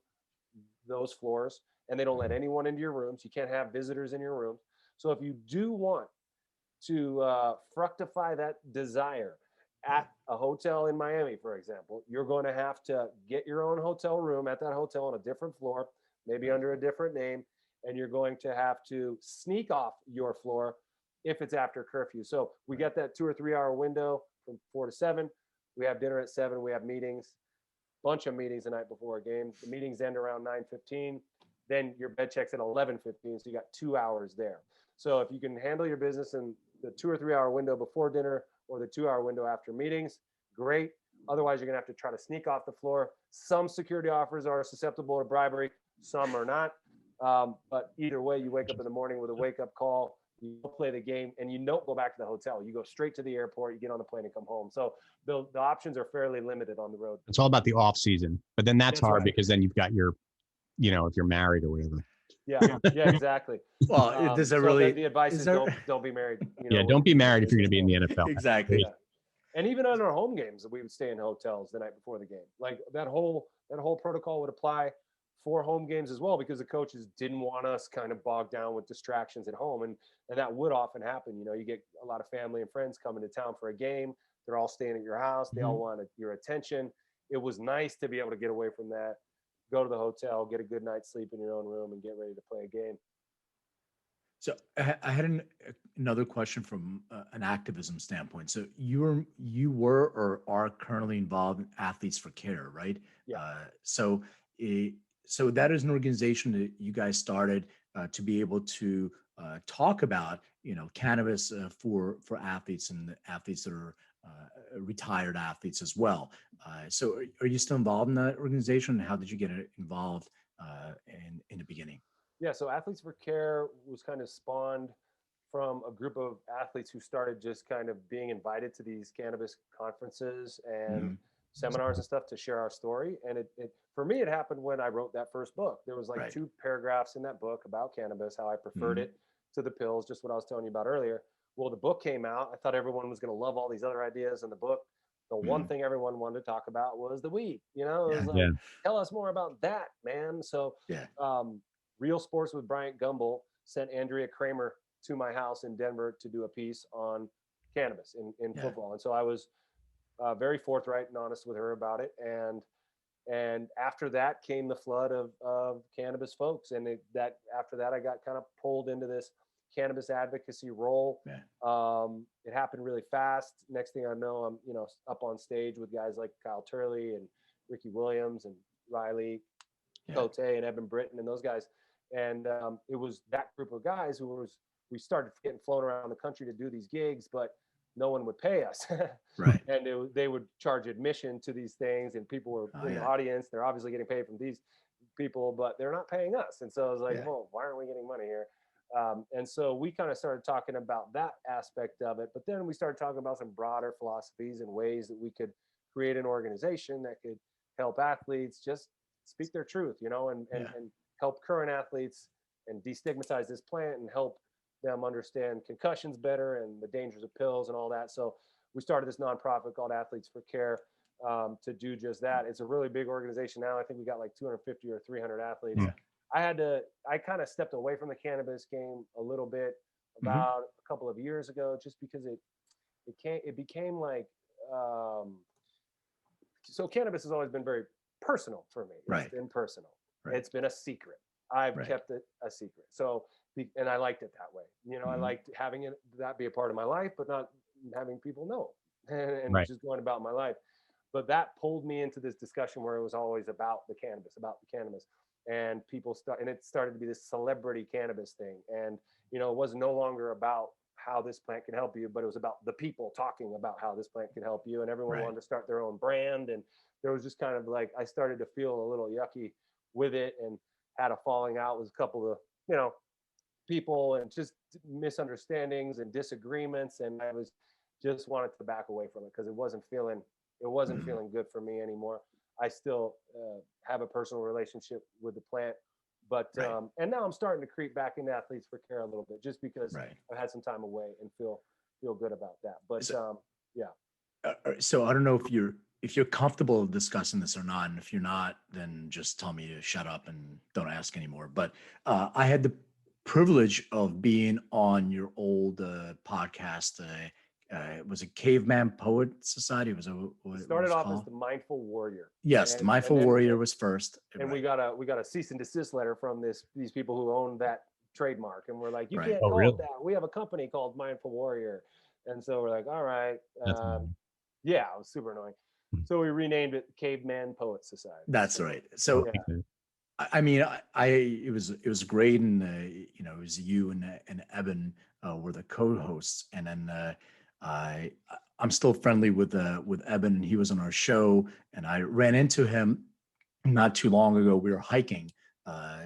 those floors, and they don't let anyone into your rooms. You can't have visitors in your rooms. So if you do want to fructify that desire at a hotel in Miami, for example, you're going to have to get your own hotel room at that hotel on a different floor, maybe under a different name, and you're going to have to sneak off your floor if it's after curfew. So we get that 2 or 3 hour window from 4 to 7. We have dinner at 7. We have meetings, bunch of meetings the night before a game. The meetings end around 9:15. Then your bed checks at 11:15. So you got 2 hours there. So if you can handle your business in the 2 or 3 hour window before dinner or the 2 hour window after meetings, great. Otherwise, you're going to have to try to sneak off the floor. Some security offers are susceptible to bribery. Some are not. But either way, you wake up in the morning with a wake-up call, you play the game, and you don't go back to the hotel. You go straight to the airport, you get on the plane and come home. So the options are fairly limited on the road. It's all about the off season, but then that's hard right. because then you've got your, if you're married or whatever. Yeah, exactly. Well, does that so really? the advice is there- don't be married. Don't be married if you're going to be in the NFL. Exactly. Yeah. And even on our home games, we would stay in hotels the night before the game. Like that whole protocol would apply for home games as well, because the coaches didn't want us kind of bogged down with distractions at home. And that would often happen. You get a lot of family and friends coming to town for a game. They're all staying at your house. They all want your attention. It was nice to be able to get away from that, go to the hotel, get a good night's sleep in your own room, and get ready to play a game. So I had another question from an activism standpoint. So you were or are currently involved in Athletes for Care, right? Yeah. So that is an organization that you guys started to be able to talk about, cannabis for athletes and the athletes that are retired athletes as well. So are you still involved in that organization? And how did you get involved in the beginning? Yeah, so Athletes for Care was kind of spawned from a group of athletes who started just kind of being invited to these cannabis conferences and seminars and stuff to share our story. And it for me, it happened when I wrote that first book. There was like 2 paragraphs in that book about cannabis, how I preferred it to the pills, just what I was telling you about earlier. Well, the book came out. I thought everyone was going to love all these other ideas in the book. The one thing everyone wanted to talk about was the weed. It was like, tell us more about that, man. So Real Sports with Bryant Gumbel sent Andrea Kramer to my house in Denver to do a piece on cannabis in football. And so I was very forthright and honest with her about it. And after that came the flood of cannabis folks. And after that, I got kind of pulled into this cannabis advocacy role. It happened really fast. Next thing I know, I'm up on stage with guys like Kyle Turley and Ricky Williams and Riley Cote and Evan Britton and those guys. And it was that group of guys we started getting flown around the country to do these gigs, but no one would pay us. Right. And they would charge admission to these things, and people were Oh, in the yeah. audience. They're obviously getting paid from these people, but they're not paying us. And so I was like, Yeah. well, why aren't we getting money here? And so we kind of started talking about that aspect of it. But then we started talking about some broader philosophies and ways that we could create an organization that could help athletes just speak their truth, you know, and Yeah. and help current athletes and destigmatize this plant and help them understand concussions better and the dangers of pills and all that. So we started this nonprofit called Athletes for Care, to do just that. It's a really big organization now. I think we got like 250 or 300 athletes. Yeah. I kind of stepped away from the cannabis game a little bit Mhm. about a couple of years ago, just because it became like, so cannabis has always been very personal for me. It's Right. been personal. Right. It's been a secret. I've Right. kept it a secret. So, and I liked it that way. You know, I Mhm. liked having that be a part of my life, but not having people know and Right. just going about my life. But that pulled me into this discussion where it was always about the cannabis, and and it started to be this celebrity cannabis thing. And, you know, it was no longer about how this plant can help you, but it was about the people talking about how this plant can help you. And everyone Right. wanted to start their own brand. And there was just kind of like, I started to feel a little yucky with it, and had a falling out with a couple of, you know, people, and just misunderstandings and disagreements. And I was just wanted to back away from it because it wasn't Mhm. feeling good for me anymore. I still have a personal relationship with the plant, but Right. and now I'm starting to creep back into Athletes for Care a little bit, just because Right. I've had some time away and feel good about that. But So, yeah. so I don't know if you're comfortable discussing this or not, and if you're not, then just tell me to shut up and don't ask anymore. But I had the privilege of being on your old podcast. Was it Caveman Poet Society? Was it what It it started was off as called? the Mindful Warrior, Yes, the and Mindful then Warrior was first. and Right. we got a cease and desist letter from these people who own that trademark, and we're like, you Right. can't Oh, call it really? that. We have a company called Mindful Warrior. And so we're like, all right, That's annoying. yeah, it was super annoying. Mhm. So we renamed it Caveman Poet Society. That's So, right. So yeah. Okay. I mean, it was great, and you know, it was you and Evan were the co-hosts, and then I I'm still friendly with Evan, and he was on our show, and I ran into him not too long ago. We were hiking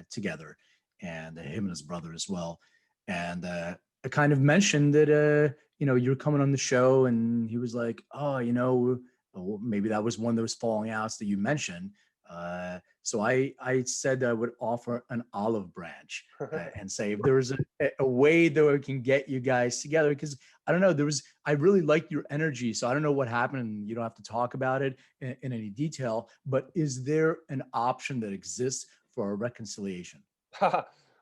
together, and him and his brother as well, and I kind of mentioned that you know, you're coming on the show, and he was like, oh, you know, well, maybe that was one of those falling outs that you mentioned. So I said I would offer an olive branch and say if there was a way that we can get you guys together, because I don't know, I really like your energy. So I don't know what happened, and you don't have to talk about it in any detail, but is there an option that exists for a reconciliation?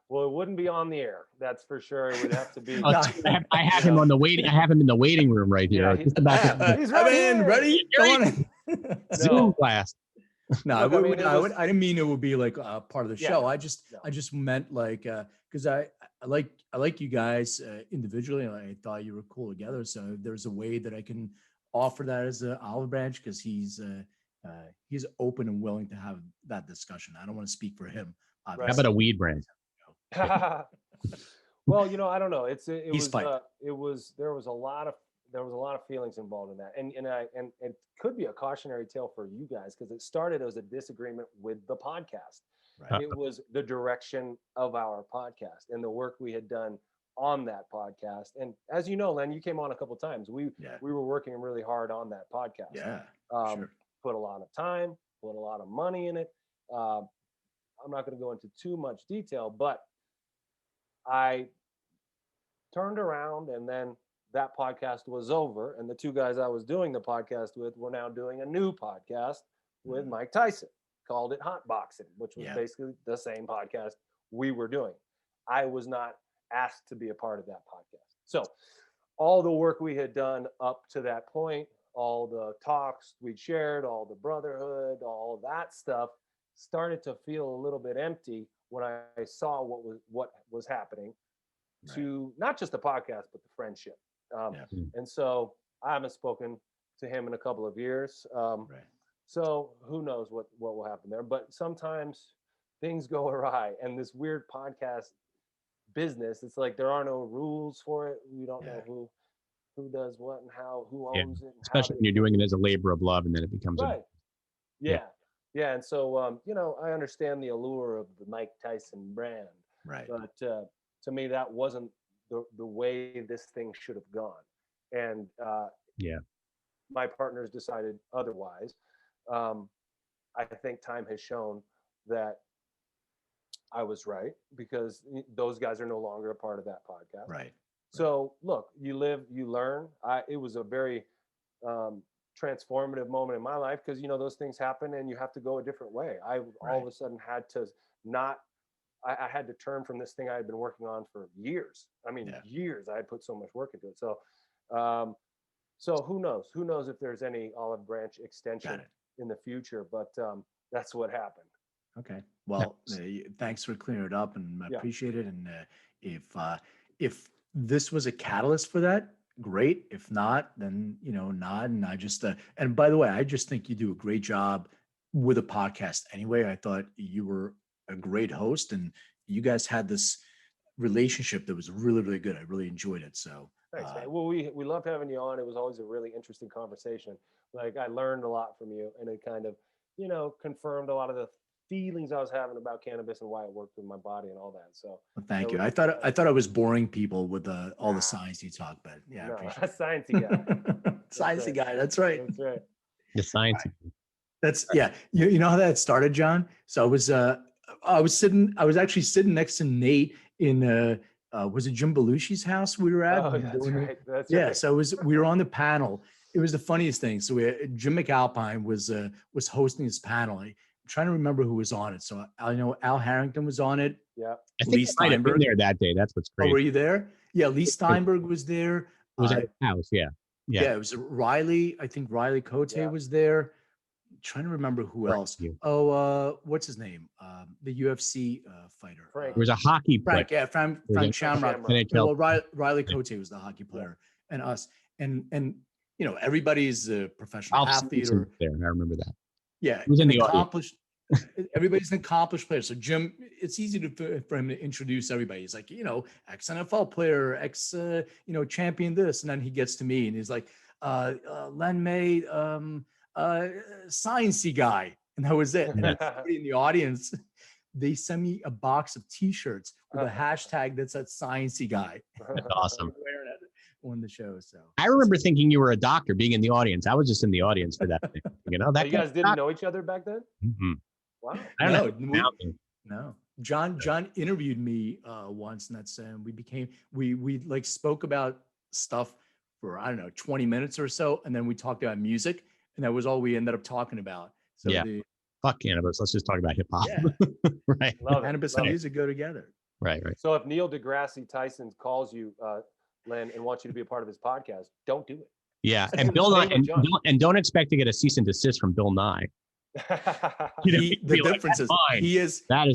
Well, it wouldn't be on the air, that's for sure. It would have to be, No, I have you him know, on the waiting. I have him in the waiting room right here. yeah, Just about to he's right Evan, here. ready? Come on in. Zoom No, class. No, look, I mean, it was, I didn't mean it would be like part of the yeah, show. no, I no. just meant like because I like you guys individually, and I thought you were cool together. So if there's a way that I can offer that as an olive branch, because he's open and willing to have that discussion. I don't want to speak for him, How Right. about obviously. a weed brand? Well, you know, I don't know. He's spiked. There was a lot of feelings involved in that, and it could be a cautionary tale for you guys, because it started as a disagreement with the podcast. Right. It was the direction of our podcast and the work we had done on that podcast. And as you know, Len, you came on a couple of times. Yeah. We were working really hard on that podcast. Yeah. Um, Sure. Put a lot of time, put a lot of money in it. Uh, I'm not going to go into too much detail, but I turned around, and then that podcast was over, and the two guys I was doing the podcast with were now doing a new podcast with Mhm. Mike Tyson, called it Hot Boxing, which was Yeah. basically the same podcast we were doing. I was not asked to be a part of that podcast. So all the work we had done up to that point, all the talks we'd shared, all the brotherhood, all that stuff started to feel a little bit empty when I saw what was happening Right. to not just the podcast, but the friendship. Yeah. And so I haven't spoken to him in a couple of years. Right. So who knows what will happen there? But sometimes things go awry, and this weird podcast business, it's like there are no rules for it. We don't know Yeah. who who does what and how, who Yeah. owns it, and how Especially they when you're doing it as a labor of love, and then it becomes right. Yeah. Yeah. Yeah. And so, I understand the allure of the Mike Tyson brand, Right. but to me, that wasn't the way this thing should have gone. And yeah. my partners decided otherwise. I think time has shown that I was right, because those guys are no longer a part of that podcast. Right. So look, you live, you learn. It was a very transformative moment in my life, because those things happen and you have to go a different way. All of a sudden had to not. I had to turn from this thing I had been working on for years. I mean, years. I had put so much work into it. So who knows? Who knows if there's any olive branch extension in the future? But that's what happened. Okay. Well, thanks for clearing it up, and I appreciate it. And if this was a catalyst for that, great. If not, then not. And I just and by the way, I just think you do a great job with a podcast. Anyway, I thought you were a great host, and you guys had this relationship that was really, really good. I really enjoyed it. So thanks, man. Well, we loved having you on. It was always a really interesting conversation. Like, I learned a lot from you, and it kind of, confirmed a lot of the feelings I was having about cannabis and why it worked with my body and all that. So well, thank you. I thought I was boring people with all the science you talk about. Yeah, no, I appreciate that's sciencey guy. Sciencey guy. That's right. That's right. The science. Right. That's You know how that started, John? So I was actually sitting next to Nate in was it Jim Belushi's house we were at? Oh, that's right. That's yeah. right. So we were on the panel. It was the funniest thing. So Jim McAlpine was hosting this panel. I'm trying to remember who was on it. So I know Al Harrington was on it. Yeah. I think I might have been there that day. That's what's crazy. Oh, were you there? Yeah. Lee Steinberg was there. It was at his house. Yeah. Yeah. It was Riley. I think Riley Cote was there. I'm trying to remember who else. Oh, what's his name? The UFC fighter. Frank. It was a hockey player. Frank Shamrock. Well, Riley Cote was the hockey player, and us, and everybody's a professional athlete. Or there, I remember that. Yeah, he was in the accomplished. Everybody's an accomplished player. So Jim, it's easy for him to introduce everybody. He's like, ex NFL player, ex champion this, and then he gets to me and he's like, Len May, sciencey guy, and that was it. And somebody in the audience, they sent me a box of T-shirts with a hashtag that said sciencey guy. That's awesome. Wearing it on the show. So I remember thinking you were a doctor, being in the audience. I was just in the audience for that thing. That you guys didn't know each other back then? Mm-hmm. Wow. I don't know. No. John interviewed me once, and that's we like spoke about stuff for 20 minutes or so, and then we talked about music, and that was all we ended up talking about. So fuck cannabis. Let's just talk about hip hop. Yeah. Right. Cannabis and music go together. Right. So if Neil deGrasse Tyson calls you, Len, and wants you to be a part of his podcast, don't do it. Yeah, and Bill Nye, and don't expect to get a cease and desist from Bill Nye. The difference is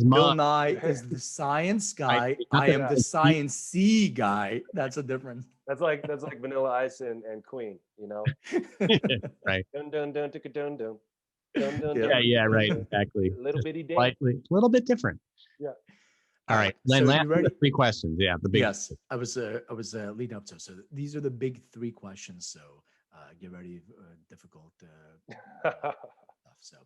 Bill Nye is the science guy. I am the sciencey guy. That's a difference. That's like Vanilla Ice and Queen, Right. Dun dun dun dun dun dun. Yeah, right, exactly. A little bitty day. Slightly, a little bit different. Yeah. All right, Len, last 3 questions. Yeah, the big. Yes, I was leading up to. So these are the big 3 questions. So get ready, difficult stuff. So,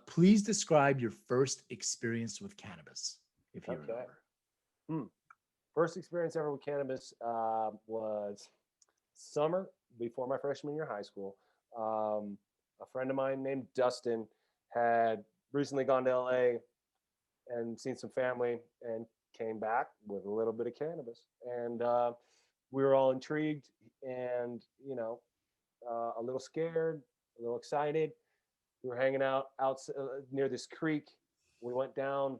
please describe your first experience with cannabis, if you remember. First experience ever with cannabis was summer before my freshman year of high school. A friend of mine named Dustin had recently gone to LA and seen some family and came back with a little bit of cannabis. And we were all intrigued and, a little scared, a little excited. We were hanging out near this creek. We went down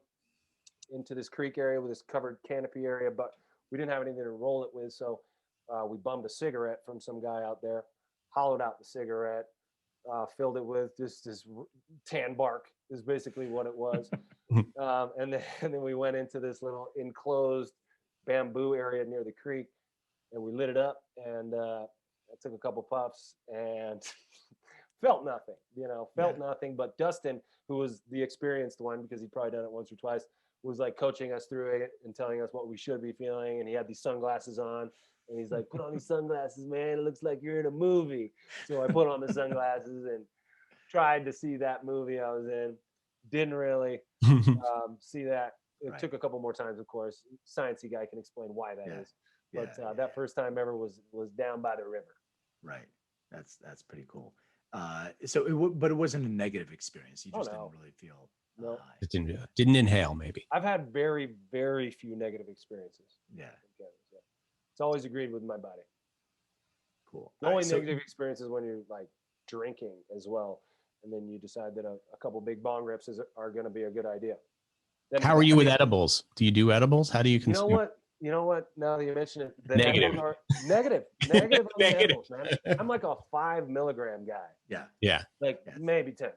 into this creek area with this covered canopy area, but we didn't have anything to roll it with. So we bummed a cigarette from some guy out there, hollowed out the cigarette, filled it with just this tan bark is basically what it was. And then we went into this little enclosed bamboo area near the creek, and we lit it up, and I took a couple puffs and felt nothing, nothing. But Dustin, who was the experienced one, because he'd probably done it once or twice, was like coaching us through it and telling us what we should be feeling. And he had these sunglasses on, And he's like, put on these sunglasses, man. It looks like you're in a movie. So I put on the sunglasses and tried to see that movie I was in. Didn't really see that. It took a couple more times, of course. Sciencey guy can explain why that is. But that first time ever was down by the river. Right. That's pretty cool. But it wasn't a negative experience. You just didn't really feel. No. Didn't inhale, maybe. I've had very, very few negative experiences. Yeah. It's always agreed with my body. Cool. The only negative experience is when you're like drinking as well, and then you decide that a couple big bong rips are going to be a good idea. Then how are you with edibles? Do you do edibles? How do you consume? You know what? Now that you mention it, the negative on the edibles, man. I'm like a 5 milligram guy. Yeah. Like maybe 10.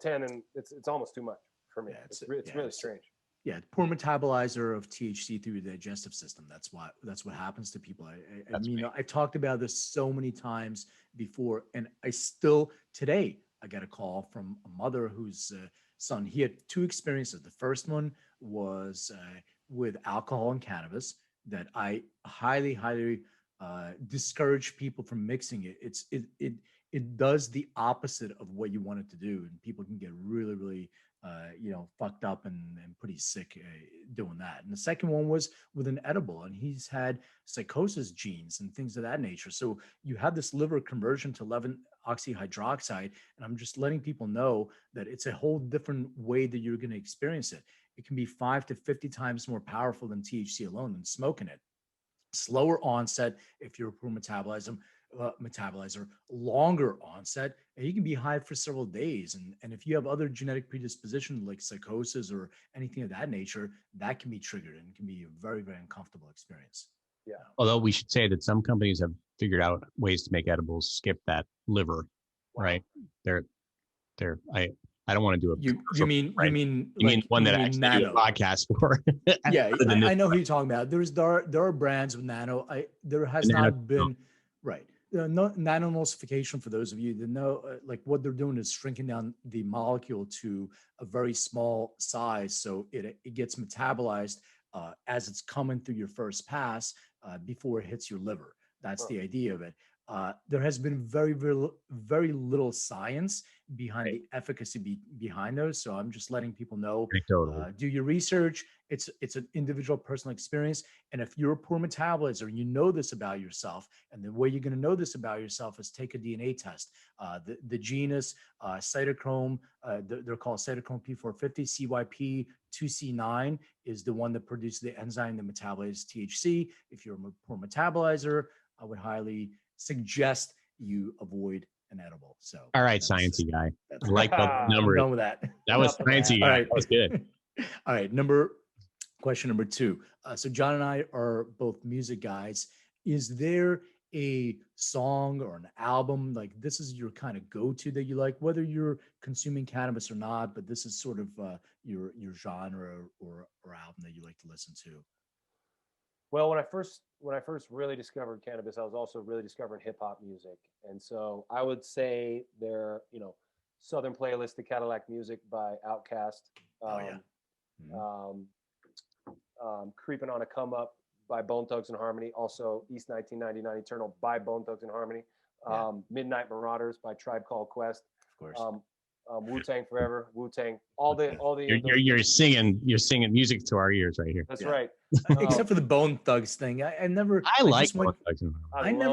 10, and it's almost too much for me. It's really strange. Yeah, poor metabolizer of THC through the digestive system. That's what happens to people. I mean, I talked about this so many times before, and I still today I got a call from a mother whose son. He had 2 experiences. The first one was with alcohol and cannabis that I highly discourage people from mixing it. It does the opposite of what you want it to do, and people can get really fucked up and pretty sick doing that. And the second one was with an edible, and he's had psychosis genes and things of that nature. So you have this liver conversion to 11-oxyhydroxide, and I'm just letting people know that it's a whole different way that you're going to experience it. It can be 5 to 50 times more powerful than THC alone than smoking it. Slower onset if you're a poor metabolizer, longer onset, and you can be high for several days. And if you have other genetic predispositions like psychosis or anything of that nature, that can be triggered and can be a very, very uncomfortable experience. Yeah. Although we should say that some companies have figured out ways to make edibles skip that liver, right? I don't want to do a. You mean one that I actually do a podcast for? Yeah, I know who you're talking about. There are brands with nano. There has not been right. No nanoemulsification, for those of you that know, like what they're doing is shrinking down the molecule to a very small size, so it gets metabolized as it's coming through your first pass before it hits your liver. That's the idea of it. There has been very, very, very little science behind the efficacy behind those. So I'm just letting people know, do your research. It's an individual personal experience. And if you're a poor metabolizer, you know this about yourself. And the way you're going to know this about yourself is take a DNA test. The genus cytochrome, they're called cytochrome P450, CYP2C9 is the one that produces the enzyme that metabolizes THC. If you're a poor metabolizer, I would highly suggest you avoid an edible. So, all right, sciencey guy. I like the number. I'm done with that. That was sciencey guy. All right. That was good. All right, question number 2. So John and I are both music guys. Is there a song or an album like this is your kind of go-to that you like, whether you're consuming cannabis or not, but this is sort of your genre or album that you like to listen to? Well, when I first really discovered cannabis, I was also really discovering hip hop music, and so I would say their Southern Playlist to Cadillac Music by Outkast, Creeping on a Come Up by Bone Thugs and Harmony, also East 1999 Eternal by Bone Thugs and Harmony, Midnight Marauders by Tribe Called Quest, of course. Wu-Tang Forever, Wu-Tang, all the. You're singing music to our ears right here. That's right. Except for the Bone Thugs thing, I never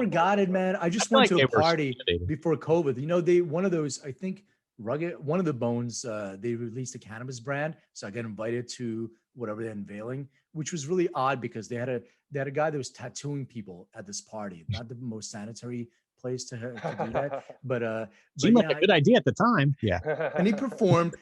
got it, man. I just went to a party before COVID. One of those, I think, one of the Bones, they released a cannabis brand, so I got invited to whatever they're unveiling, which was really odd because they had a guy that was tattooing people at this party. Not the most sanitary place to do that, but seemed like a good idea at the time. Yeah. And they performed,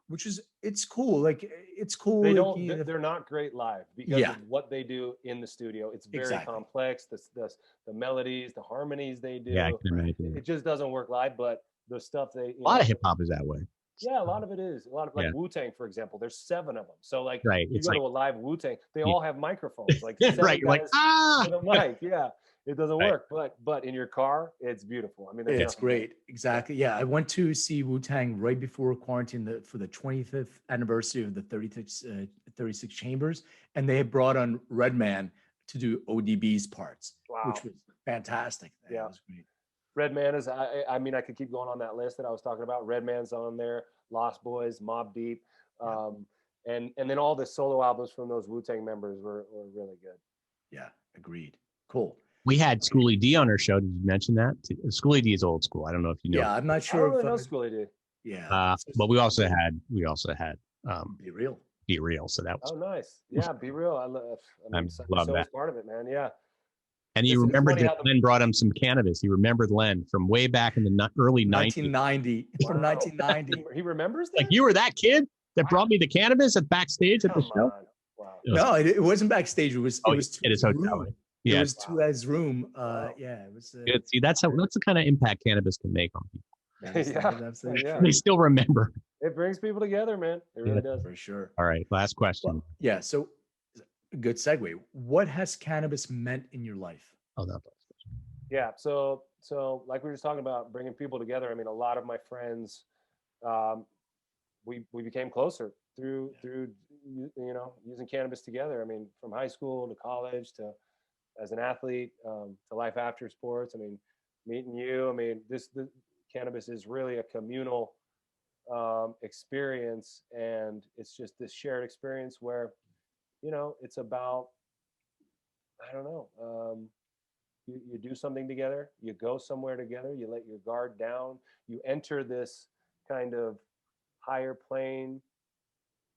which is it's cool. Like it's cool. They're not great live because of what they do in the studio. It's very complex. The melodies, the harmonies they do. Yeah, I can imagine. It just doesn't work live. But the stuff a lot of hip hop is that way. Yeah, a lot of it is. A lot of Wu-Tang, for example. There's 7 of them. So you go to a live Wu-Tang, they all have microphones. Like 7 right, you're like with a mic. Yeah. It doesn't work, but in your car, it's beautiful. I mean, it's great. Exactly. Yeah, I went to see Wu-Tang right before quarantine for the 25th anniversary of the 36 Chambers, and they had brought on Redman to do ODB's parts, Wow. which was fantastic. Yeah. It was great. Redman is, I mean, I could keep going on that list that I was talking about. Redman's on there, Lost Boys, Mobb Deep. And then all the solo albums from those Wu-Tang members were really good. Yeah, agreed. Cool. We had Schoolie D on our show. Did you mention that? Schoolie D is old school. I don't know if you know. Yeah, I'm not I sure don't really if know Schoolie D. yeah. But we also had Be Real. Be Real. So that was. Oh, nice. Yeah, Be Real. I mean, love so that. is part of it, man. Yeah. And you remembered that Len brought him some cannabis. He remembered Len from way back in the early 1990. From Wow. 1990. He remembers that? Like, you were that kid that brought me the cannabis at backstage at the Come show? on. Wow. No, it wasn't backstage. It was Oh, it was at his to hotel. room. Yeah. It was to his room. Wow. Yeah, it was Good. See, that's the kind of impact cannabis can make on people. Yeah. They still remember. It brings people together, man. It really does. For sure. All right. Last question. Well, yeah, so good segue. What has cannabis meant in your life? Oh, no. Yeah. So like we were just talking about bringing people together. I mean, a lot of my friends, we became closer through using cannabis together. I mean, from high school to college to as an athlete to life after sports. I mean, meeting you. I mean, the cannabis is really a communal experience, and it's just this shared experience where, it's about, I don't know. You do something together, you go somewhere together, you let your guard down, you enter this kind of higher plane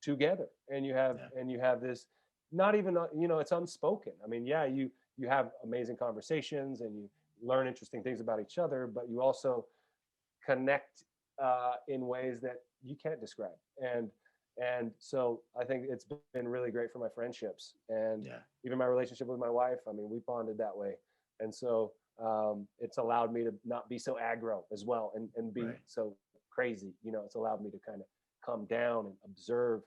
together, and you have this, not even, it's unspoken. I mean, yeah, you have amazing conversations and you learn interesting things about each other, but you also connect in ways that you can't describe. And so I think it's been really great for my friendships, and even my relationship with my wife. I mean, we bonded that way. And so it's allowed me to not be so aggro as well, and be so crazy. It's allowed me to kind of calm down and observe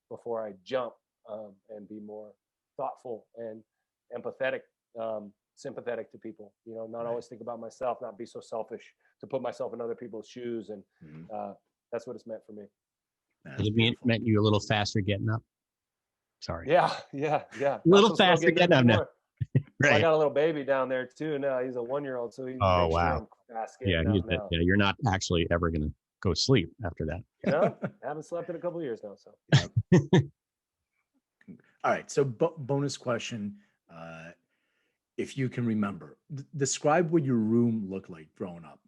before I jump, and be more thoughtful and empathetic, sympathetic to people. Not always think about myself, not be so selfish to put myself in other people's shoes. And that's what it's meant for me. Does it meant you a little faster getting up? Sorry. Yeah. A little faster getting up now. Right. Well, I got a little baby down there too now. He's a 1-year-old, so he's wow. fast Yeah, you're not actually ever gonna go sleep after that. Haven't slept in a couple of years now. So. All right. So bonus question. If you can remember, describe what your room looked like growing up.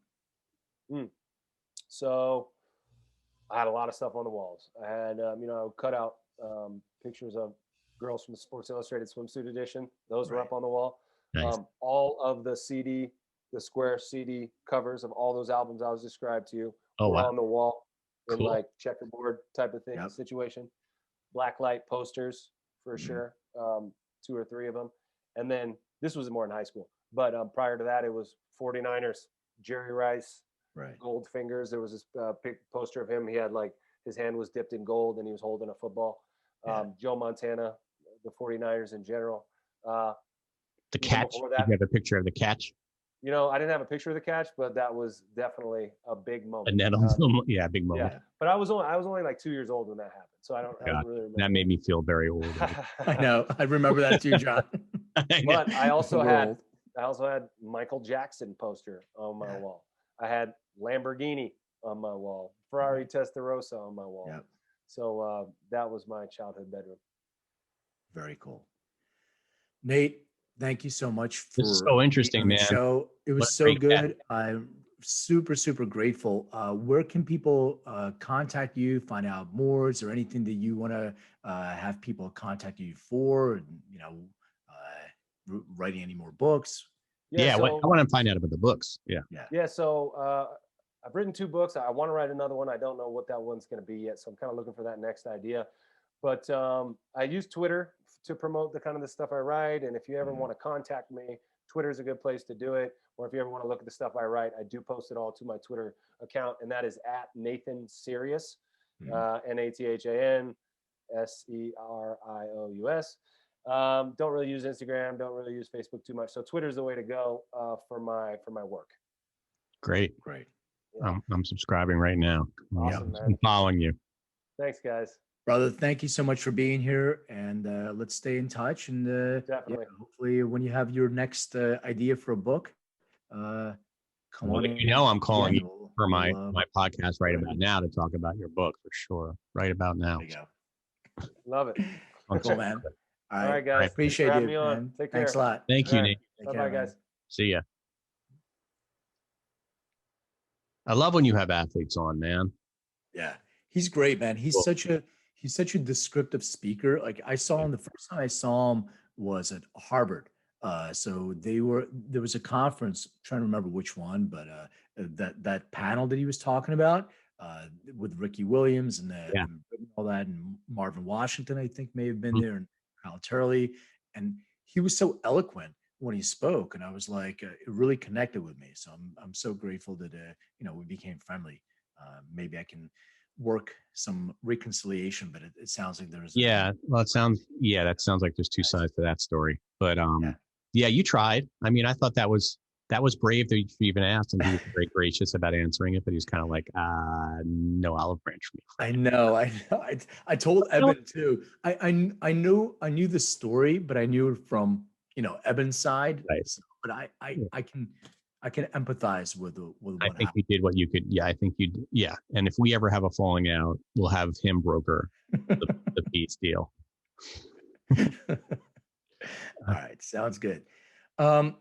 So I had a lot of stuff on the walls. I had, I would cut out pictures of girls from the Sports Illustrated swimsuit edition. Those were up on the wall. Nice. All of the square CD covers of all those albums I was described to you were on the wall in like checkerboard type of thing situation. Blacklight posters for sure, 2 or 3 of them. And then this was more in high school, but prior to that, it was 49ers, Jerry Rice, gold fingers. There was this big poster of him. He had like his hand was dipped in gold and he was holding a football. Joe Montana, the 49ers in general. The catch. You have a picture of the catch? I didn't have a picture of the catch, but that was definitely a big moment. Big moment. Yeah. But I was only like 2 years old when that happened, so I don't really remember. That made me feel very old. I know. I remember that too, John. But I also had Michael Jackson poster on my wall. I had Lamborghini on my wall, Ferrari Testarossa on my wall. Yep. So that was my childhood bedroom. Very cool. Nate, thank you so much for this is so interesting, man. Show. It was so good. I'm super, super grateful. Where can people contact you, find out more? Is there anything that you want to have people contact you for? Writing any more books? I want to find out about the books. Yeah. So I've written 2 books. I want to write another one. I don't know what that one's going to be yet, so I'm kind of looking for that next idea. But I use Twitter to promote the kind of the stuff I write. And if you ever want to contact me, Twitter is a good place to do it. Or if you ever want to look at the stuff I write, I do post it all to my Twitter account, and that is at Nathan Serious, NATHAN SERIOUS. Don't really use Instagram. Don't really use Facebook too much. So Twitter is the way to go for my work. Great. Yeah. I'm subscribing right now. Awesome, I'm following you. Thanks, guys. Brother, thank you so much for being here, and let's stay in touch. And Definitely. hopefully, when you have your next idea for a book, uh, come Well, on you know, in I'm calling again. you for my podcast right go about ahead. now to talk about your book for sure. Right about now. There you go. Love it. Cool, man. All All right. right, guys. Thanks for Appreciate having you, me on. man. Take Thanks a care. lot. Thank All you, right. Nate. Take Bye care, bye, man. guys. See ya. I love when you have athletes on, man. Yeah, he's great, man. Cool. He's such a descriptive speaker. Like I saw him the first time I saw him was at Harvard. So there was a conference, I'm trying to remember which one, but that panel that he was talking about with Ricky Williams Yeah. and all that, and Marvin Washington, I think may have been Mhm. there, and Kyle Turley, and he was so eloquent when he spoke, and I was like, it really connected with me. So I'm so grateful that we became friendly. Maybe I can work some reconciliation, but it sounds like there's Yeah. Well, that sounds like there's two sides to that story. But yeah. yeah, you tried. I mean, I thought that was brave that you even asked, and he was very gracious about answering it. But he was kind of like, no olive branch for me. I know. I told Eben too. I knew the story, but I knew it from Eben's side. Right. So, but I can empathize with what I think happened. you did what you could. Yeah, I think you. Yeah, and if we ever have a falling out, we'll have him broker the peace deal. All right, sounds good. Do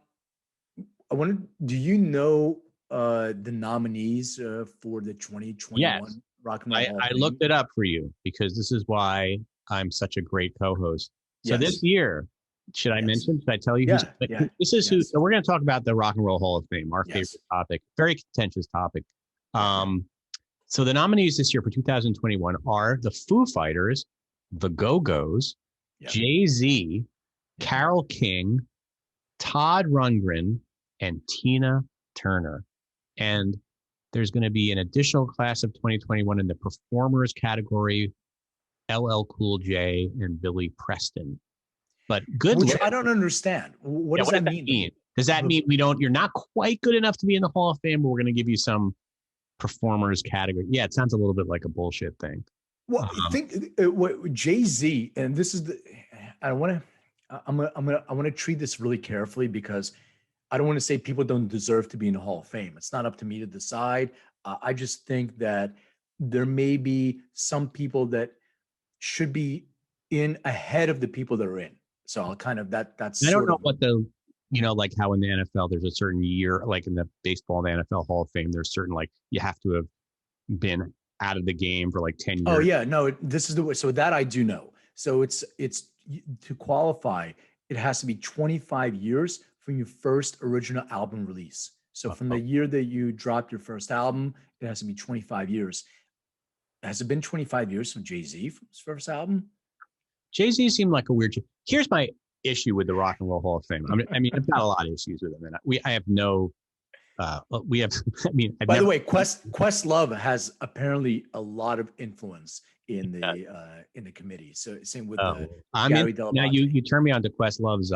you know the nominees for the 2021 Yes. Rock and Roll Hall of I Fame? looked it up for you because this is why I'm such a great co-host. So this year, should I mention? Should I tell you? Yeah. This is who. So we're going to talk about the Rock and Roll Hall of Fame, our favorite Yes. topic, very contentious topic. So the nominees this year for 2021 are the Foo Fighters, the Go-Go's, Jay-Z, Carole King, Todd Rundgren, and Tina Turner. And there's going to be an additional class of 2021 in the performers category, LL Cool J and Billy Preston. But good. Which I don't understand. What does that mean? Does that mean you're not quite good enough to be in the Hall of Fame, but we're going to give you some performers category? Yeah, it sounds a little bit like a bullshit thing. Well, I think what Jay-Z, and this is I want to treat this really carefully because I don't want to say people don't deserve to be in the Hall of Fame. It's not up to me to decide. I just think that there may be some people that should be in ahead of the people that are in. So I'll kind of that's. I don't know what like how in the NFL there's a certain year, like in the baseball, the NFL Hall of Fame, there's certain like you have to have been out of the game for like 10 years. Oh yeah, no, this is the way. So that I do know. So it's to qualify, it has to be 25 years from your first original album release. So from the year that you dropped your first album, it has to be 25 years. Has it been 25 years from Jay-Z from his first album? Jay-Z seemed like a weird. Here's my issue with the Rock and Roll Hall of Fame. I mean, I've got a lot of issues with him, and I have no. We have. I mean, by the way, Questlove has apparently a lot of influence in the committee. So same with Gary Dell'Abate. Now you turned me on to Questlove's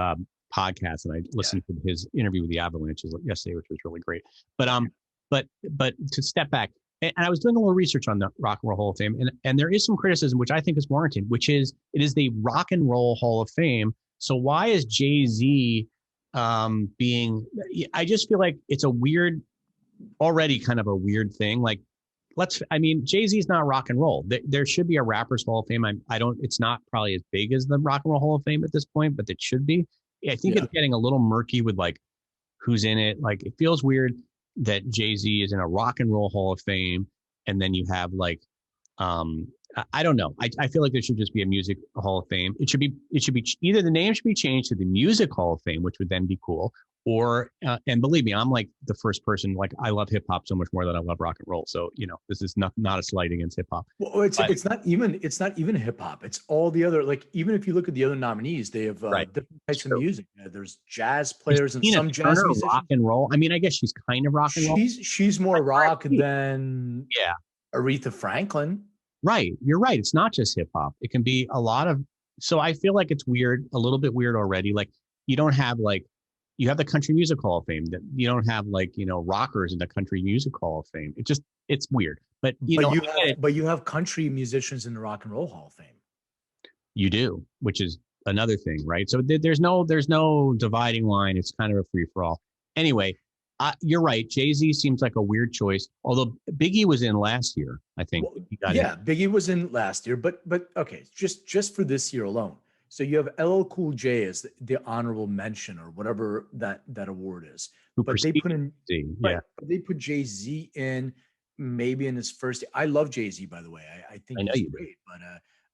podcast, and I listened to his interview with the Avalanches yesterday, which was really great. But to step back, and I was doing a little research on the Rock and Roll Hall of Fame, and there is some criticism, which I think is warranted, which is it is the Rock and Roll Hall of Fame. So why is Jay-Z being? I just feel like it's already kind of a weird thing. Like, Jay-Z is not rock and roll. There should be a Rappers Hall of Fame. It's not probably as big as the Rock and Roll Hall of Fame at this point, but it should be. I think it's getting a little murky with like who's in it. Like it feels weird that Jay-Z is in a Rock and Roll Hall of Fame, and then you have like, I don't know. I feel like there should just be a Music Hall of Fame. It should be either the name should be changed to the Music Hall of Fame, which would then be cool, or and believe me, I'm like the first person. Like I love hip hop so much more than I love rock and roll. So this is not a slight against hip hop. Well, it's not even hip hop. It's all the other, like even if you look at the other nominees, they have different types of music. There's jazz players and some jazz musicians. Rock and roll. I mean, I guess she's kind of rock and roll. She's more rock than Aretha Franklin. Right. You're right. It's not just hip hop. It can be a lot of, so I feel like it's weird, a little bit weird already. Like you don't have like, you have the Country Music Hall of Fame. That you don't have like, rockers in the Country Music Hall of Fame. It's weird. But you have country musicians in the Rock and Roll Hall of Fame. you do, which is another thing, right? So there's no dividing line. It's kind of a free for all. Anyway, you're right. Jay-Z seems like a weird choice. Although Biggie was in last year, I think. Well, Biggie was in last year, but okay, just for this year alone. So you have LL Cool J as the honorable mention or whatever that award is. But they put in they put Jay-Z in maybe in his first. I love Jay-Z, by the way. I think he's great. But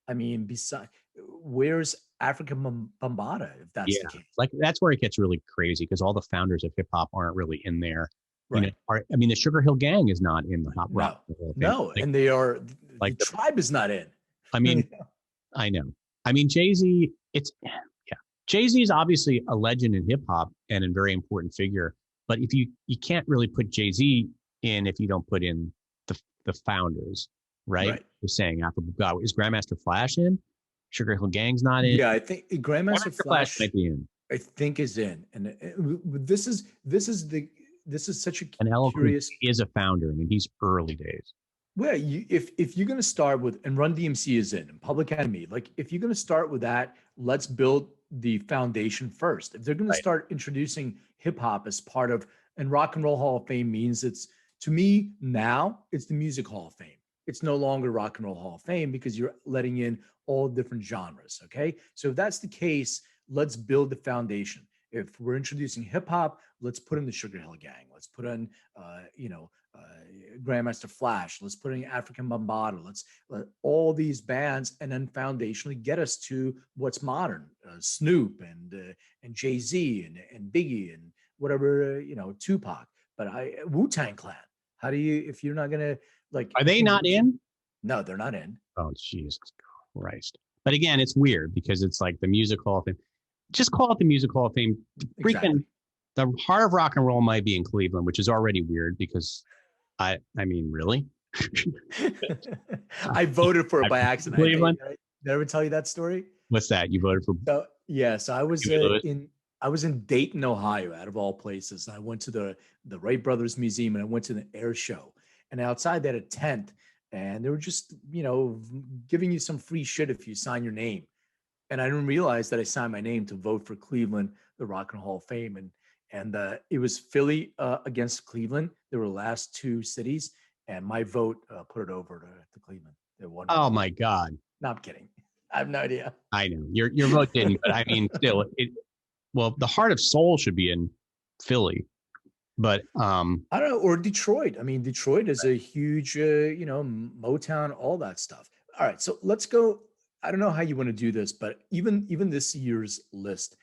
I mean, besides, where's African Bambaataa, if that's the case? Like that's where it gets really crazy because all the founders of hip hop aren't really in there. Right. The Sugar Hill Gang is not in the hop rock. No, and they are like the Tribe is not in. I mean, I know. I mean, Jay-Z, Jay-Z is obviously a legend in hip hop and a very important figure. But if you can't really put Jay-Z in if you don't put in the founders, right? You're saying God, is Grandmaster Flash in? Sugar Hill Gang's not in. Yeah, I think Grandmaster Flash might be in. I think is in, and this is such a and curious. He is a founder. I mean, he's early days. Well, if you're going to start with, and Run DMC is in, and Public Enemy, like if you're going to start with that, let's build the foundation first. If they're going to start introducing hip hop as part of, and Rock and Roll Hall of Fame means to me now it's the Music Hall of Fame. It's no longer Rock and Roll Hall of Fame because you're letting in all different genres. Okay, so if that's the case, let's build the foundation. If we're introducing hip hop, let's put in the Sugar Hill Gang. Let's put in, Grandmaster Flash. Let's put in African Bambaataa. Let's let all these bands, and then foundationally get us to what's modern. Snoop and Jay-Z and Biggie and whatever, Tupac. But Wu-Tang Clan. How do you, if you're not gonna like? Are they not in? No, they're not in. Oh Jesus Christ! But again, it's weird because it's like the Music Hall of Fame. Just call it the Music Hall of Fame. Freaking, the heart of rock and roll might be in Cleveland, which is already weird because I mean, really? I voted for it by accident. Cleveland? Did I ever tell you that story? What's that? You voted for? So I was in Dayton, Ohio, out of all places. And I went to the Wright Brothers Museum and I went to the air show. And outside they had a tent and they were just, giving you some free shit if you sign your name. And I didn't realize that I signed my name to vote for Cleveland, the Rock and Roll Hall of Fame. And it was Philly against Cleveland. They were the last two cities. And my vote put it over to Cleveland. Oh, my God. No, I'm kidding. I have no idea. I know. Your vote didn't, but I mean, still, the heart of soul should be in Philly. But I don't know, or Detroit. I mean, Detroit is a huge, Motown, all that stuff. All right, so let's go. I don't know how you want to do this, but even this year's list,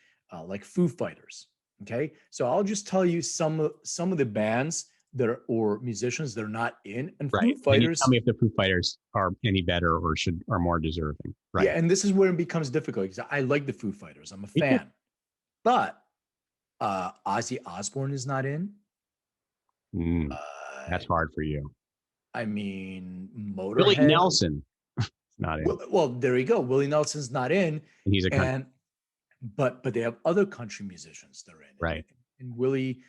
like Foo Fighters. Okay, so I'll just tell you some of the bands that are, or musicians that are not in, and Foo Fighters. Tell me if the Foo Fighters are any better or are more deserving. Right. Yeah, and this is where it becomes difficult because I like the Foo Fighters. I'm a fan, but Ozzy Osbourne is not in. That's hard for you. I mean, Motorhead. Willie Nelson. Not in. Well, there you go. Willie Nelson's not in. And he's a country. But they have other country musicians that are in. Right. And Willie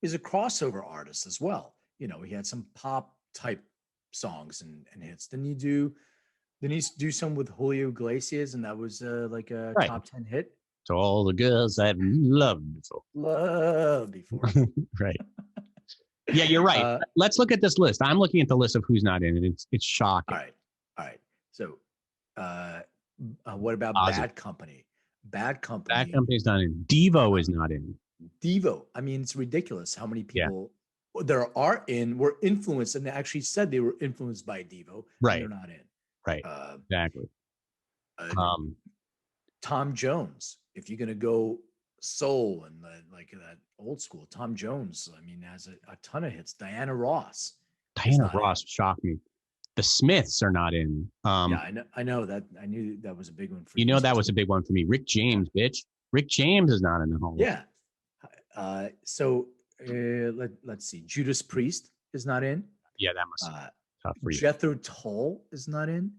is a crossover artist as well. He had some pop type songs and hits. Then you do some with Julio Iglesias, and that was like a top 10 hit. To all the girls I've loved before. Right. Yeah, you're right. Let's look at this list. I'm looking at the list of who's not in it. It's shocking. All right. So, what about Ozzy. Bad Company? Bad Company's not in. Devo is not in. Devo. I mean, it's ridiculous how many people there are were influenced and actually said they were influenced by Devo. Right. They're not in. Right. Exactly. Tom Jones. If you're gonna go soul and like that old school, Tom Jones. I mean, has a ton of hits. Diana Ross. Shocked me. The Smiths are not in. I know that. I knew that was a big one for you. That was a big one for me. Rick James, bitch. Rick James is not in the home. Yeah. So let's see. Judas Priest is not in. Yeah, that must be tough for you. Jethro Tull is not in.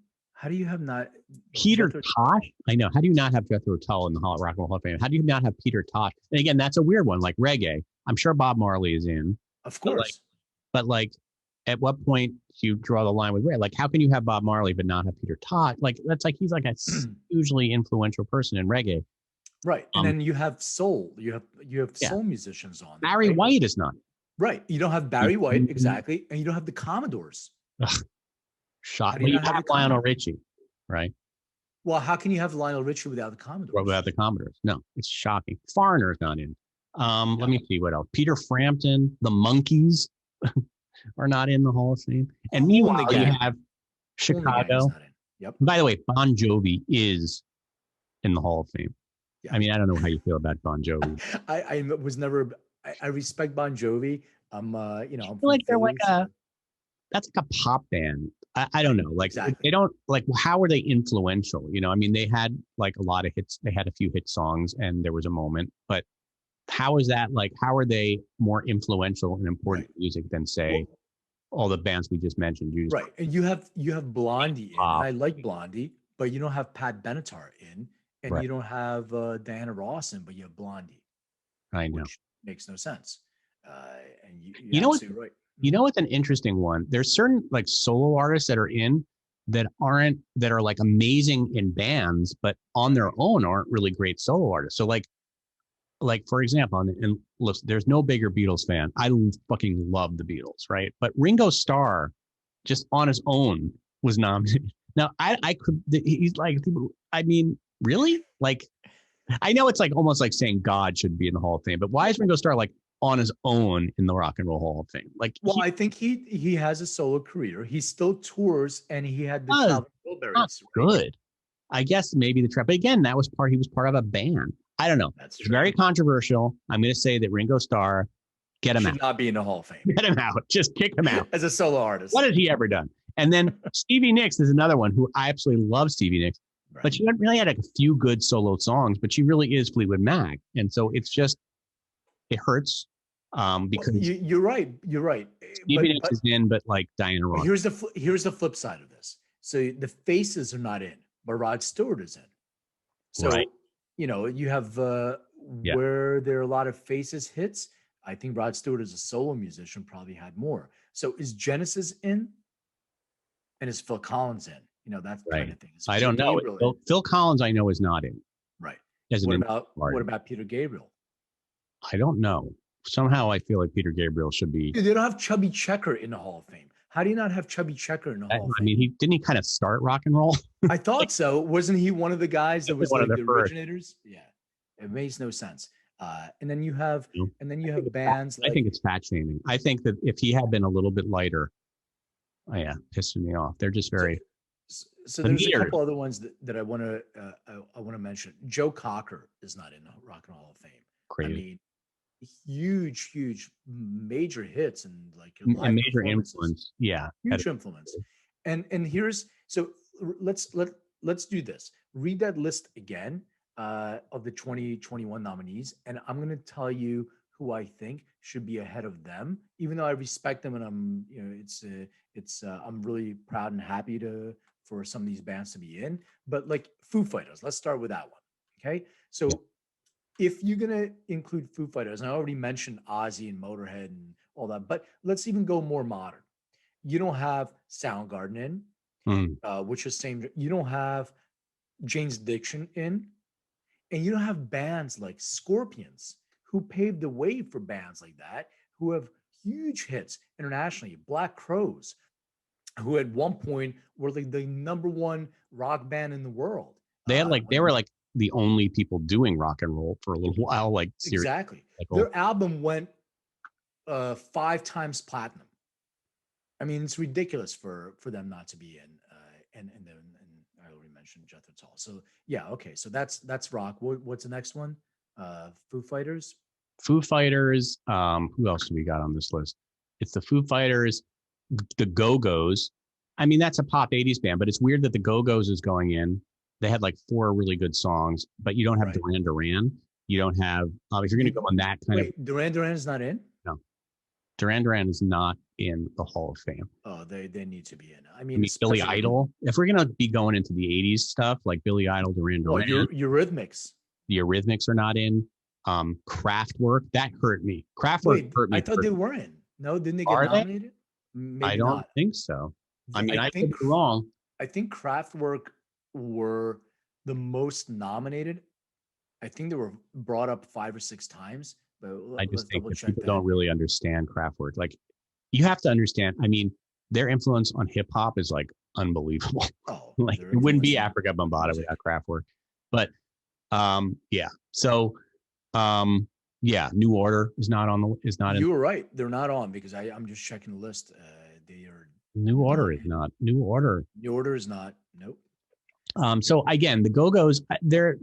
How do you have not Peter Jethro- Tosh? I know. How do you not have Jethro Tull in the Rock and Roll Hall of Fame? How do you not have Peter Tosh? And again, that's a weird one. Like reggae, I'm sure Bob Marley is in. Of But course. But like, at what point do you draw the line with reggae? Like, how can you have Bob Marley but not have Peter Tosh? Like, that's like he's like a hugely influential person in reggae. Right. And then you have soul. You have Yeah. soul musicians on there, Barry right? White is not. Right. You don't have Barry White, Mhm. exactly. And you don't have the Commodores. Shot. How do Well, you you not have have the Lionel Commodores? Richie, right? Well, how can you have Lionel Richie without the Commodores? Or without the Commodores. No, it's shocking. Foreigner's not in. Yeah. Let me see what else. Peter Frampton, the Monkees are not in the Hall of Fame. And Kool and the meanwhile, you Gang. have Kool and the Gang is Chicago. not in. Yep. By the way, Bon Jovi is in the Hall of Fame. Yeah. I mean, I don't know how you feel about Bon Jovi. I was never. I respect Bon Jovi. I'm you know, I'm I feel from like they're like Philly, so- that's like a pop band. I don't know. Like Exactly. they don't like how are they influential? You know, I mean, they had like a lot of hits. They had a few hit songs, and there was a moment. But how is that like? How are they more influential and important Right. music than say all the bands we just mentioned? You just, Right. And you have Blondie in. Pop. And I like Blondie, but you don't have Pat Benatar in, and Right. you don't have Diana Ross in, but you have Blondie, I know. which makes no sense. And you're You know what? absolutely right. You know what's an interesting one? There's certain like solo artists that are in that are like amazing in bands, but on their own aren't really great solo artists. So like for example, and listen, there's no bigger Beatles fan. I fucking love the Beatles, right? But Ringo Starr, just on his own, was nominated. Now I could he's like, I mean, really? Like, I know it's like almost like saying God should be in the Hall of Fame, but why is Ringo Starr like on his own in the Rock and Roll Hall of Fame? Like, Well, I think he has a solo career. He still tours, and he had the Does. Traveling not Wilburys. Right? good. I guess maybe the trap. But again, he was part of a band. I don't know. That's It's true. very controversial. I'm going to say that Ringo Starr, get him Should out. not be in the Hall of Fame Get him out. Just kick him out. as a solo artist. What has he ever done? And then Stevie Nicks is another one who I absolutely love Stevie Nicks, Right. but she really had like a few good solo songs, but she really is Fleetwood Mac. And so it hurts because Well, you're right. You're right. Stevie Nicks is in, but like Diana Ross. Here's the flip side of this. So the Faces are not in, but Rod Stewart is in. So Right. you know you have where there are a lot of Faces hits. I think Rod Stewart as a solo musician probably had more. So is Genesis in? And is Phil Collins in? You know, that kind of thing. Is I Peter don't know. Gabriel in? Phil Collins, I know, is not in. Right. As an What about Peter Gabriel? I don't know. Somehow I feel like Peter Gabriel should be. Dude, they don't have Chubby Checker in the Hall of Fame. How do you not have Chubby Checker in the Hall of I Fame? mean, he kind of start rock and roll. I thought so. Wasn't he one of the guys that was One like of the the first. originators? Yeah, it makes no sense. And then you have, No. bands. I Like, think it's fat shaming. I think that if he had been a little bit lighter, pissing me off. They're just very. So the there's a meters. couple other ones that I want to mention. Joe Cocker is not in the Rock and Roll Hall of Fame. Crazy. I mean, huge, major hits and like And live major performances. influence. Yeah. Huge influence. And here's so let's do this. Read that list again of the 2021 nominees, and I'm going to tell you who I think should be ahead of them. Even though I respect them, and I'm I'm really proud and happy for some of these bands to be in. But like Foo Fighters, let's start with that one. Okay, so if you're gonna include Foo Fighters, and I already mentioned Ozzy and Motorhead and all that, but let's even go more modern. You don't have Soundgarden in, which is same. You don't have Jane's Addiction in, and you don't have bands like Scorpions, who paved the way for bands like that, who have huge hits internationally. Black Crowes, who at one point were like the number one rock band in the world. They had they were like the only people doing rock and roll for a little while. Like seriously. Exactly. Like, Their album went 5 times platinum. I mean, it's ridiculous for them not to be in. And I already mentioned Jethro Tull. So yeah, okay. So that's rock. What's the next one? Foo Fighters. Foo Fighters. Who else do we got on this list? It's the Foo Fighters, the Go-Go's. I mean, that's a pop 80s band, but it's weird that the Go-Go's is going in. They had like 4 really good songs, but you don't have Duran Duran. You don't have, if you're going to go on that kind of. Duran Duran is not in? No. Duran Duran is not in the Hall of Fame. Oh, they need to be in. I I mean, mean, Billy especially Idol. If we're gonna be going into the '80s stuff like Billy Idol, Duran Oh, Duran, Eurythmics. the Eurythmics are not in. Kraftwerk, that hurt me. Kraftwerk Wait, hurt I me. thought they were in. No, didn't they get Are they? nominated? I Maybe don't not. think so. I mean, I could think be wrong. I think Kraftwerk were the most nominated. I think they were brought up 5 or 6 times, but I just let's think double that check people that. don't really understand Kraftwerk. Like, you have to understand. I mean, their influence on hip hop is like unbelievable. Oh, Like, their it wouldn't be influence on Africa Bambaataa music. without Kraftwerk. But yeah. So yeah, New Order is not on the is not in. You were right. They're not on because I'm just checking the list. They are New Order is in. not. New Order. New Order is not. Nope. So again, the Go-Go's, they're,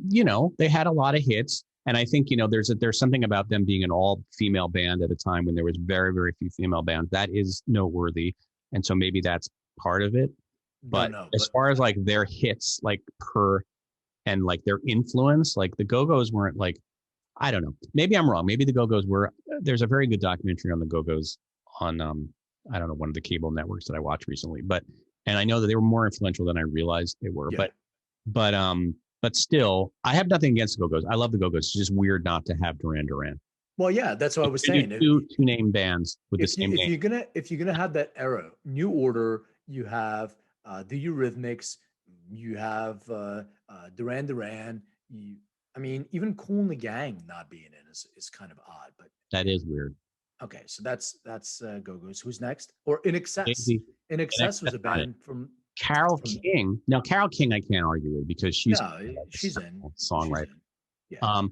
they had a lot of hits. And I think, there's something about them being an all-female band at a time when there was very, very few female bands. That is noteworthy. And so maybe that's part of it. But as far as like their hits, like and like their influence, like the Go-Go's weren't like, I don't know. Maybe I'm wrong. Maybe the Go-Go's were, there's a very good documentary on the Go-Go's on, I don't know, one of the cable networks that I watched recently, and I know that they were more influential than I realized they were, Yeah. but still, I have nothing against the Go-Go's. I love the Go-Go's. It's just weird not to have Duran Duran. Well, yeah, that's what I was saying. Two name bands with the same name. If you're gonna have that era, New Order, you have the Eurythmics, you have Duran Duran. I mean, even Kool and the Gang not being in is kind of odd, but that is weird. Okay, so that's Go-Go's. Who's next? Or In Excess. In Excess was a band from Carole King. Now, Carole King, I can't argue with because she's in. Songwriter. She's in. Yeah.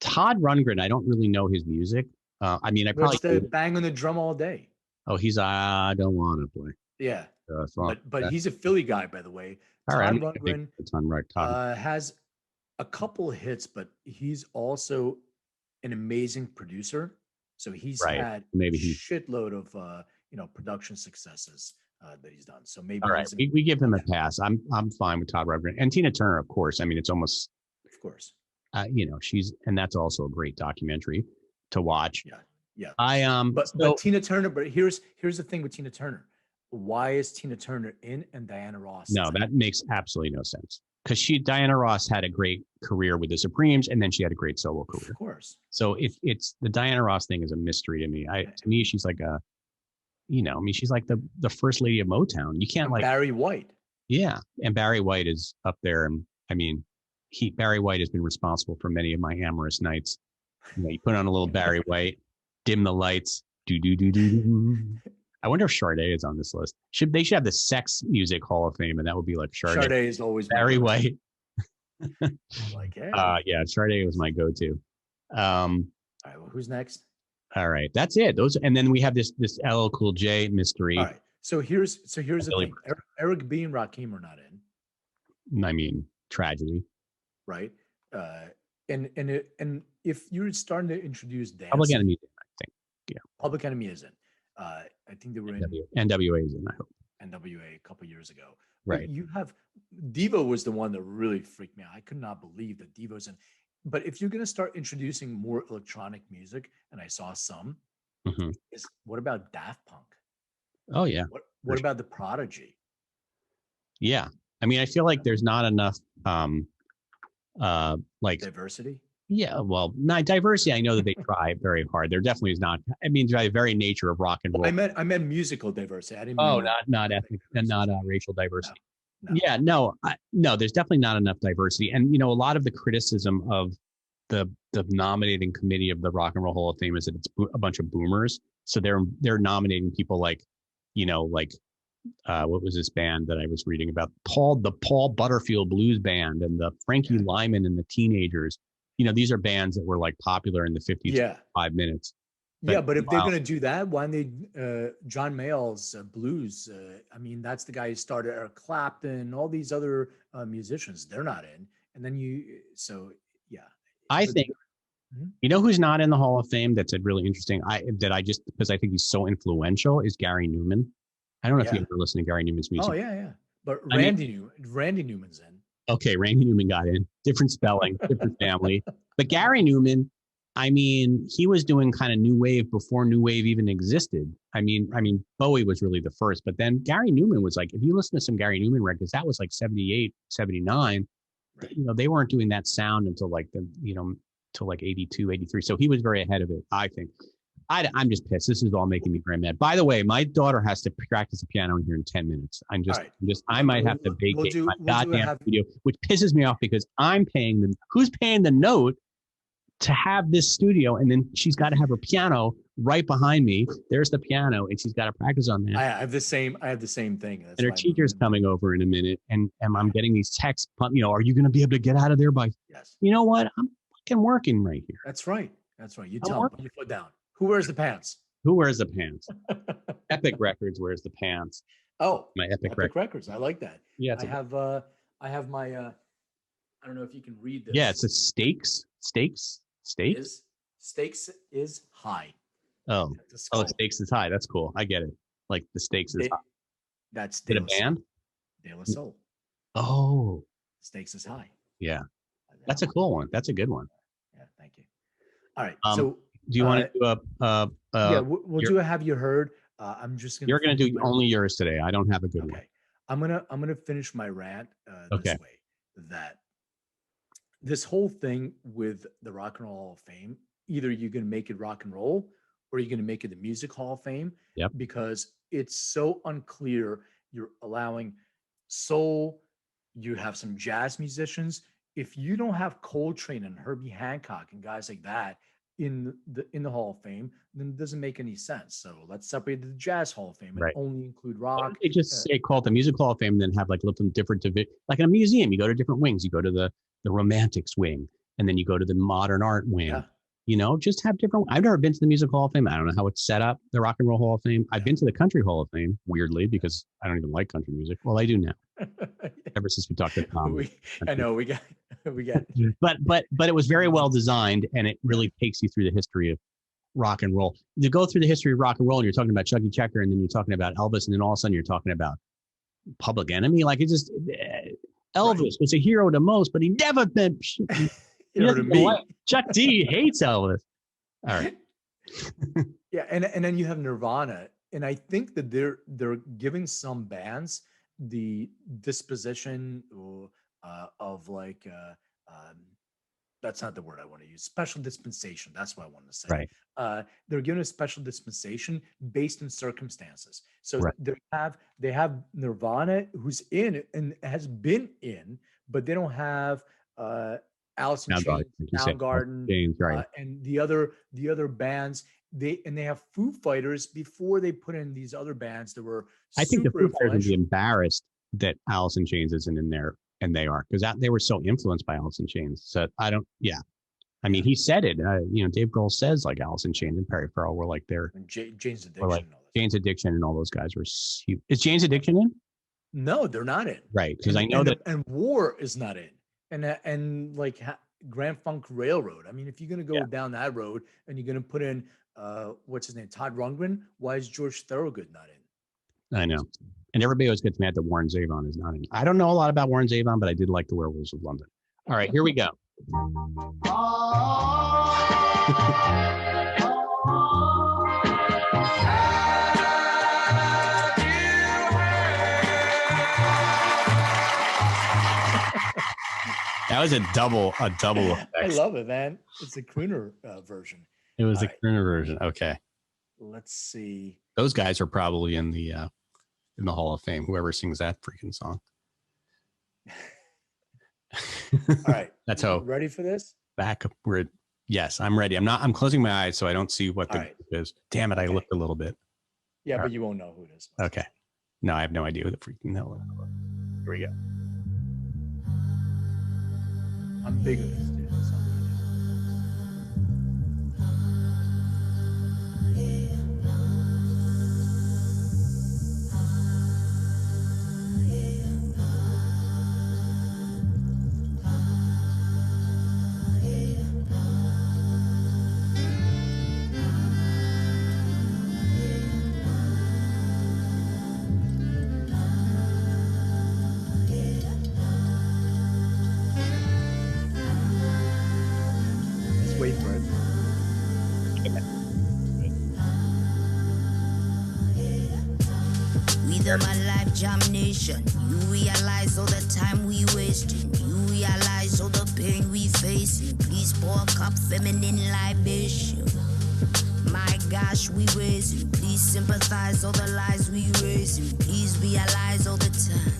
Todd Rundgren, I don't really know his music. I mean, I probably bang on the drum all day. Oh, he's I don't want to play. Yeah, but he's a Philly guy, by the way. All right, Todd Rundgren has a couple hits, but he's also an amazing producer. So he's had shitload of production successes that he's done. So maybe all right, we give him a pass. I'm fine with Todd Rundgren and Tina Turner, of course. I mean, it's almost, of course, and that's also a great documentary to watch. Yeah. But Tina Turner. But here's the thing with Tina Turner. Why is Tina Turner in and Diana Ross? No, that makes absolutely no sense. Because Diana Ross had a great career with the Supremes, and then she had a great solo career. Of course. So it's the Diana Ross thing is a mystery to me. To me, she's like she's like the first lady of Motown. You can't Barry White. Yeah, and Barry White is up there, and I mean, Barry White has been responsible for many of my amorous nights. You put on a little Barry White, dim the lights, do do do do do. I wonder if Sade is on this list. They should have the Sex Music Hall of Fame, and that would be like Sade. Sade is always Barry White. Hey. Yeah, Sade was my go-to. All right, well, who's next? All right, that's it. And then we have this LL Cool J mystery. All right, so here's the thing. Eric B and Rakim are not in. I mean, tragedy. Right, and if you're starting to introduce dance, Public Enemy, I think. Yeah, Public Enemy is in. I think they were in. NWA is in, I hope. NWA a couple years ago. Right. But you have Devo was the one that really freaked me out. I could not believe that Devo's in. But if you're going to start introducing more electronic music, and I saw some, what about Daft Punk? Oh yeah. What about the Prodigy? Yeah, I mean, I feel like there's not enough diversity. Yeah, well, not diversity. I know that they try very hard. There definitely is not. I mean, by the very nature of rock and roll. I meant musical diversity. I didn't. Not ethnic and not racial diversity. No. No. There's definitely not enough diversity, and a lot of the criticism of the nominating committee of the Rock and Roll Hall of Fame is that it's a bunch of boomers. So they're nominating people like, what was this band that I was reading about? The Paul Butterfield Blues Band and the Frankie Lyman and the Teenagers. These are bands that were like popular in the 50s, 5 minutes. But if they're going to do that, why don't they, John Mayall's blues, I mean, that's the guy who started Eric Clapton, all these other musicians, they're not in. And then I think, who's not in the Hall of Fame that's really interesting, because I think he's so influential, is Gary Newman. I don't know if you ever listen to Gary Newman's music. Oh, yeah. But Randy Newman's in. Okay, Randy Newman got in. Different spelling, different family. But Gary Newman, I mean, he was doing kind of new wave before new wave even existed. I mean, Bowie was really the first, but then Gary Newman was like, if you listen to some Gary Newman records, that was like 78, 79. Right. You know, they weren't doing that sound until like till like 82, 83. So he was very ahead of it, I think. I'm just pissed. This is all making me very mad. By the way, my daughter has to practice the piano here in 10 minutes. I might have to vacate my goddamn studio, which pisses me off because who's paying the note to have this studio, and then she's got to have her piano right behind me. There's the piano, and she's got to practice on that. I have the same thing. That's and her teacher's coming over in a minute, and I'm getting these texts. Are you going to be able to get out of there by? Yes. You know what? I'm fucking working right here. That's right. You tell them, put your foot down. Who wears the pants? Who wears the pants? Epic Records wears the pants. Oh, my Epic Records. I like that. Yeah, I have my. I don't know if you can read this. Yeah, it's a Stakes. Stakes is high. Oh, Stakes is high. That's cool. I get it. Like the stakes is high. That's a band. De La Soul. Oh, Stakes is high. Yeah, that's a cool one. That's a good one. Yeah, thank you. All right, so do you want to do a? Yeah, we'll do a Have You Heard? I'm just gonna. You're gonna do only yours today. I don't have a good one. I'm gonna finish my rant this way. That this whole thing with the Rock and Roll Hall of Fame, either you're gonna make it Rock and Roll or you're gonna make it the Music Hall of Fame. Yep. Because it's so unclear. You're allowing soul. You have some jazz musicians. If you don't have Coltrane and Herbie Hancock and guys like that in the Hall of Fame, then it doesn't make any sense. So let's separate the Jazz Hall of Fame and only include rock. They just say call it the Music Hall of Fame, and then have like little different division. Like in a museum, you go to different wings. You go to the Romantics wing, and then you go to the Modern Art wing. Yeah. Just have different. I've never been to the Music Hall of Fame. I don't know how it's set up. The Rock and Roll Hall of Fame. I've been to the Country Hall of Fame, weirdly, because I don't even like country music. Well, I do now. Ever since we talked to Tom. I know we got. But it was very well designed, and it really takes you through the history of rock and roll. You go through the history of rock and roll, and you're talking about Chucky Checker, and then you're talking about Elvis, and then all of a sudden you're talking about Public Enemy. Like it just Elvis was a hero to most, but he never been hero to me. Chuck D hates Elvis. All right. Yeah, and then you have Nirvana, and I think that they're giving some bands the disposition of like that's not the word I want to use. Special dispensation. That's what I wanted to say. Right. They're given a special dispensation based on circumstances. So they have Nirvana, who's in and has been in, but they don't have Alice in Chains, Soundgarden, right. And the other bands. They have Foo Fighters before they put in these other bands that were. I think the Foo Fighters would be embarrassed that Alice in Chains isn't in there, and they are, because they were so influenced by Alice in Chains. So I don't. Yeah, I mean, he said it. Dave Grohl says like Alice in Chains and Perry Farrell were like their Jane's Addiction. Like Jane's Addiction and all those guys were. Is Jane's Addiction in? No, they're not in. Right, because I know that. And War is not in, and like Grand Funk Railroad. I mean, if you're gonna go down that road and you're gonna put in. What's his name? Todd Rundgren. Why is George Thorogood not in? I know. And everybody always gets mad that Warren Zevon is not in. I don't know a lot about Warren Zevon, but I did like the Werewolves of London. All right, here we go. That was a double effect. I love it, man. It's a crooner version. It was a crooner version. Okay. Let's see. Those guys are probably in the Hall of Fame. Whoever sings that freaking song. All right. That's how. Ready for this? Yes, I'm ready. I'm closing my eyes so I don't see what the group is. Damn it! I looked a little bit. Yeah, but you won't know who it is. Okay. No, I have no idea who the freaking hell. Here we go. I'm big on this, dude. there. my life damnation. You realize all the time we wasting. You realize all the pain we facing. Please pour a cup feminine libation. My gosh, we raising. Please sympathize all the lies we raising. Please realize all the time.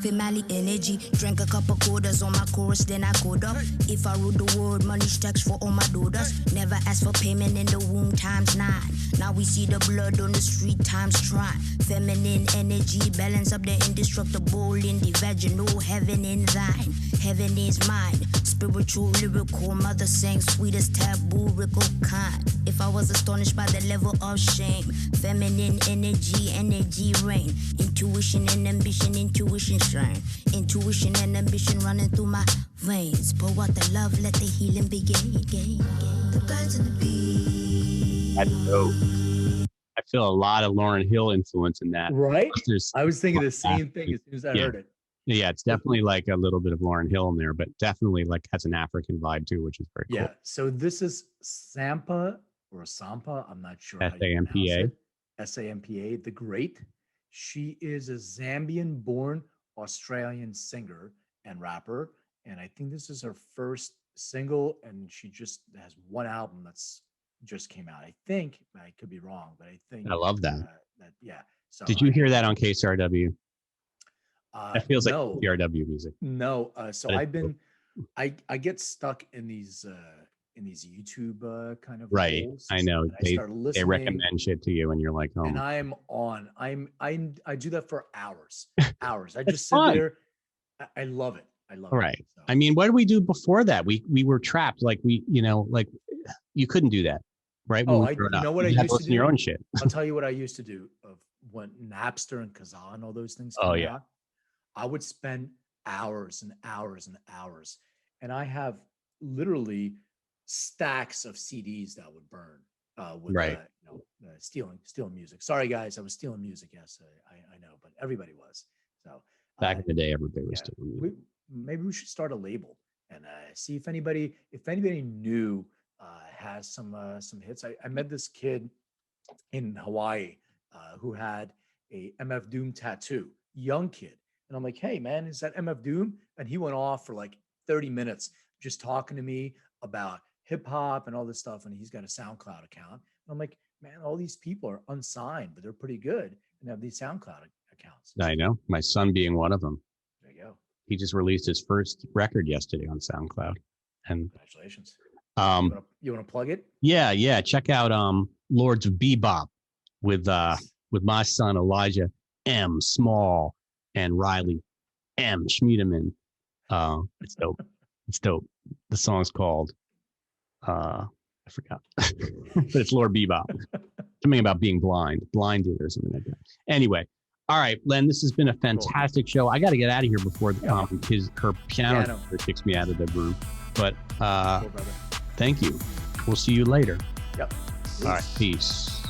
Family energy, drank a couple quarters on my chorus, then I code up. If I rule the world, money stacks for all my daughters. Never asked for payment in the womb ×9. Now we see the blood on the street times try. Feminine energy, balance up the indestructible in the vaginal. Heaven in thine, heaven is mine. Spiritual, lyrical, mother sang sweetest taboo, rickle kind. If I was astonished by the level of shame, feminine energy reign. Intuition and ambition, intuition shine. Intuition and ambition running through my veins. Pour out the love, let the healing begin. The birds and the bees. That's dope. I feel a lot of Lauryn Hill influence in that. Right? There's- I was thinking the same thing as soon as I heard it. Yeah, it's definitely like a little bit of Lauryn Hill in there, but definitely like has an African vibe too, which is very cool. Yeah. So this is Sampa or Sampa. I'm not sure. how you pronounce SAMPA. it. SAMPA, the Great. She is a Zambian-born Australian singer and rapper, and I think this is her first single. And she just has one album that's just came out. I think I could be wrong, but I think I love that. yeah. So Did you hear that on KCRW? That feels no. like KCRW music. No, so But I've been, I get stuck in these YouTube kind of Right, holes, I know. and I start They listening, recommend shit to you, and you're like, oh, and my- I do that for hours. I just sit fun. there. I love it. I love it. right. So, I mean, what did we do before that? We were trapped. Like like you couldn't do that, right? When Oh, we I- were growing you know up. what I You had used to listen your do? own shit. I'll tell you what I used to do of when Napster and Kazaa and all those things. Oh, came yeah. out, I would spend hours and hours and hours, and I have literally stacks of CDs that would burn with Right. stealing music. Sorry guys, I was stealing music. Yes, I know, but everybody was. So Back in the day, everybody was yeah, doing it. maybe we should start a label and see if anybody new has some hits. I met this kid in Hawaii who had a MF Doom tattoo, young kid. And I'm like, hey, man, is that MF Doom? And he went off for like 30 minutes just talking to me about hip hop and all this stuff. And he's got a SoundCloud account. And I'm like, man, all these people are unsigned, but they're pretty good and have these SoundCloud accounts. I know. My son being one of them. There you go. He just released his first record yesterday on SoundCloud. And Congratulations. um, You want to plug it? yeah, check out Lords of Bebop with my son Elijah M. Small and Riley M. Schmiedeman. It's dope. It's dope. The song's called I forgot. But it's Lord Bebop. Something about being blinded or something like that. Anyway, all right, Len, this has been a fantastic show. I got to get out of here before her piano kicks me out of the room. But Cool, brother. thank you. We'll see you later. Yep. All right, peace.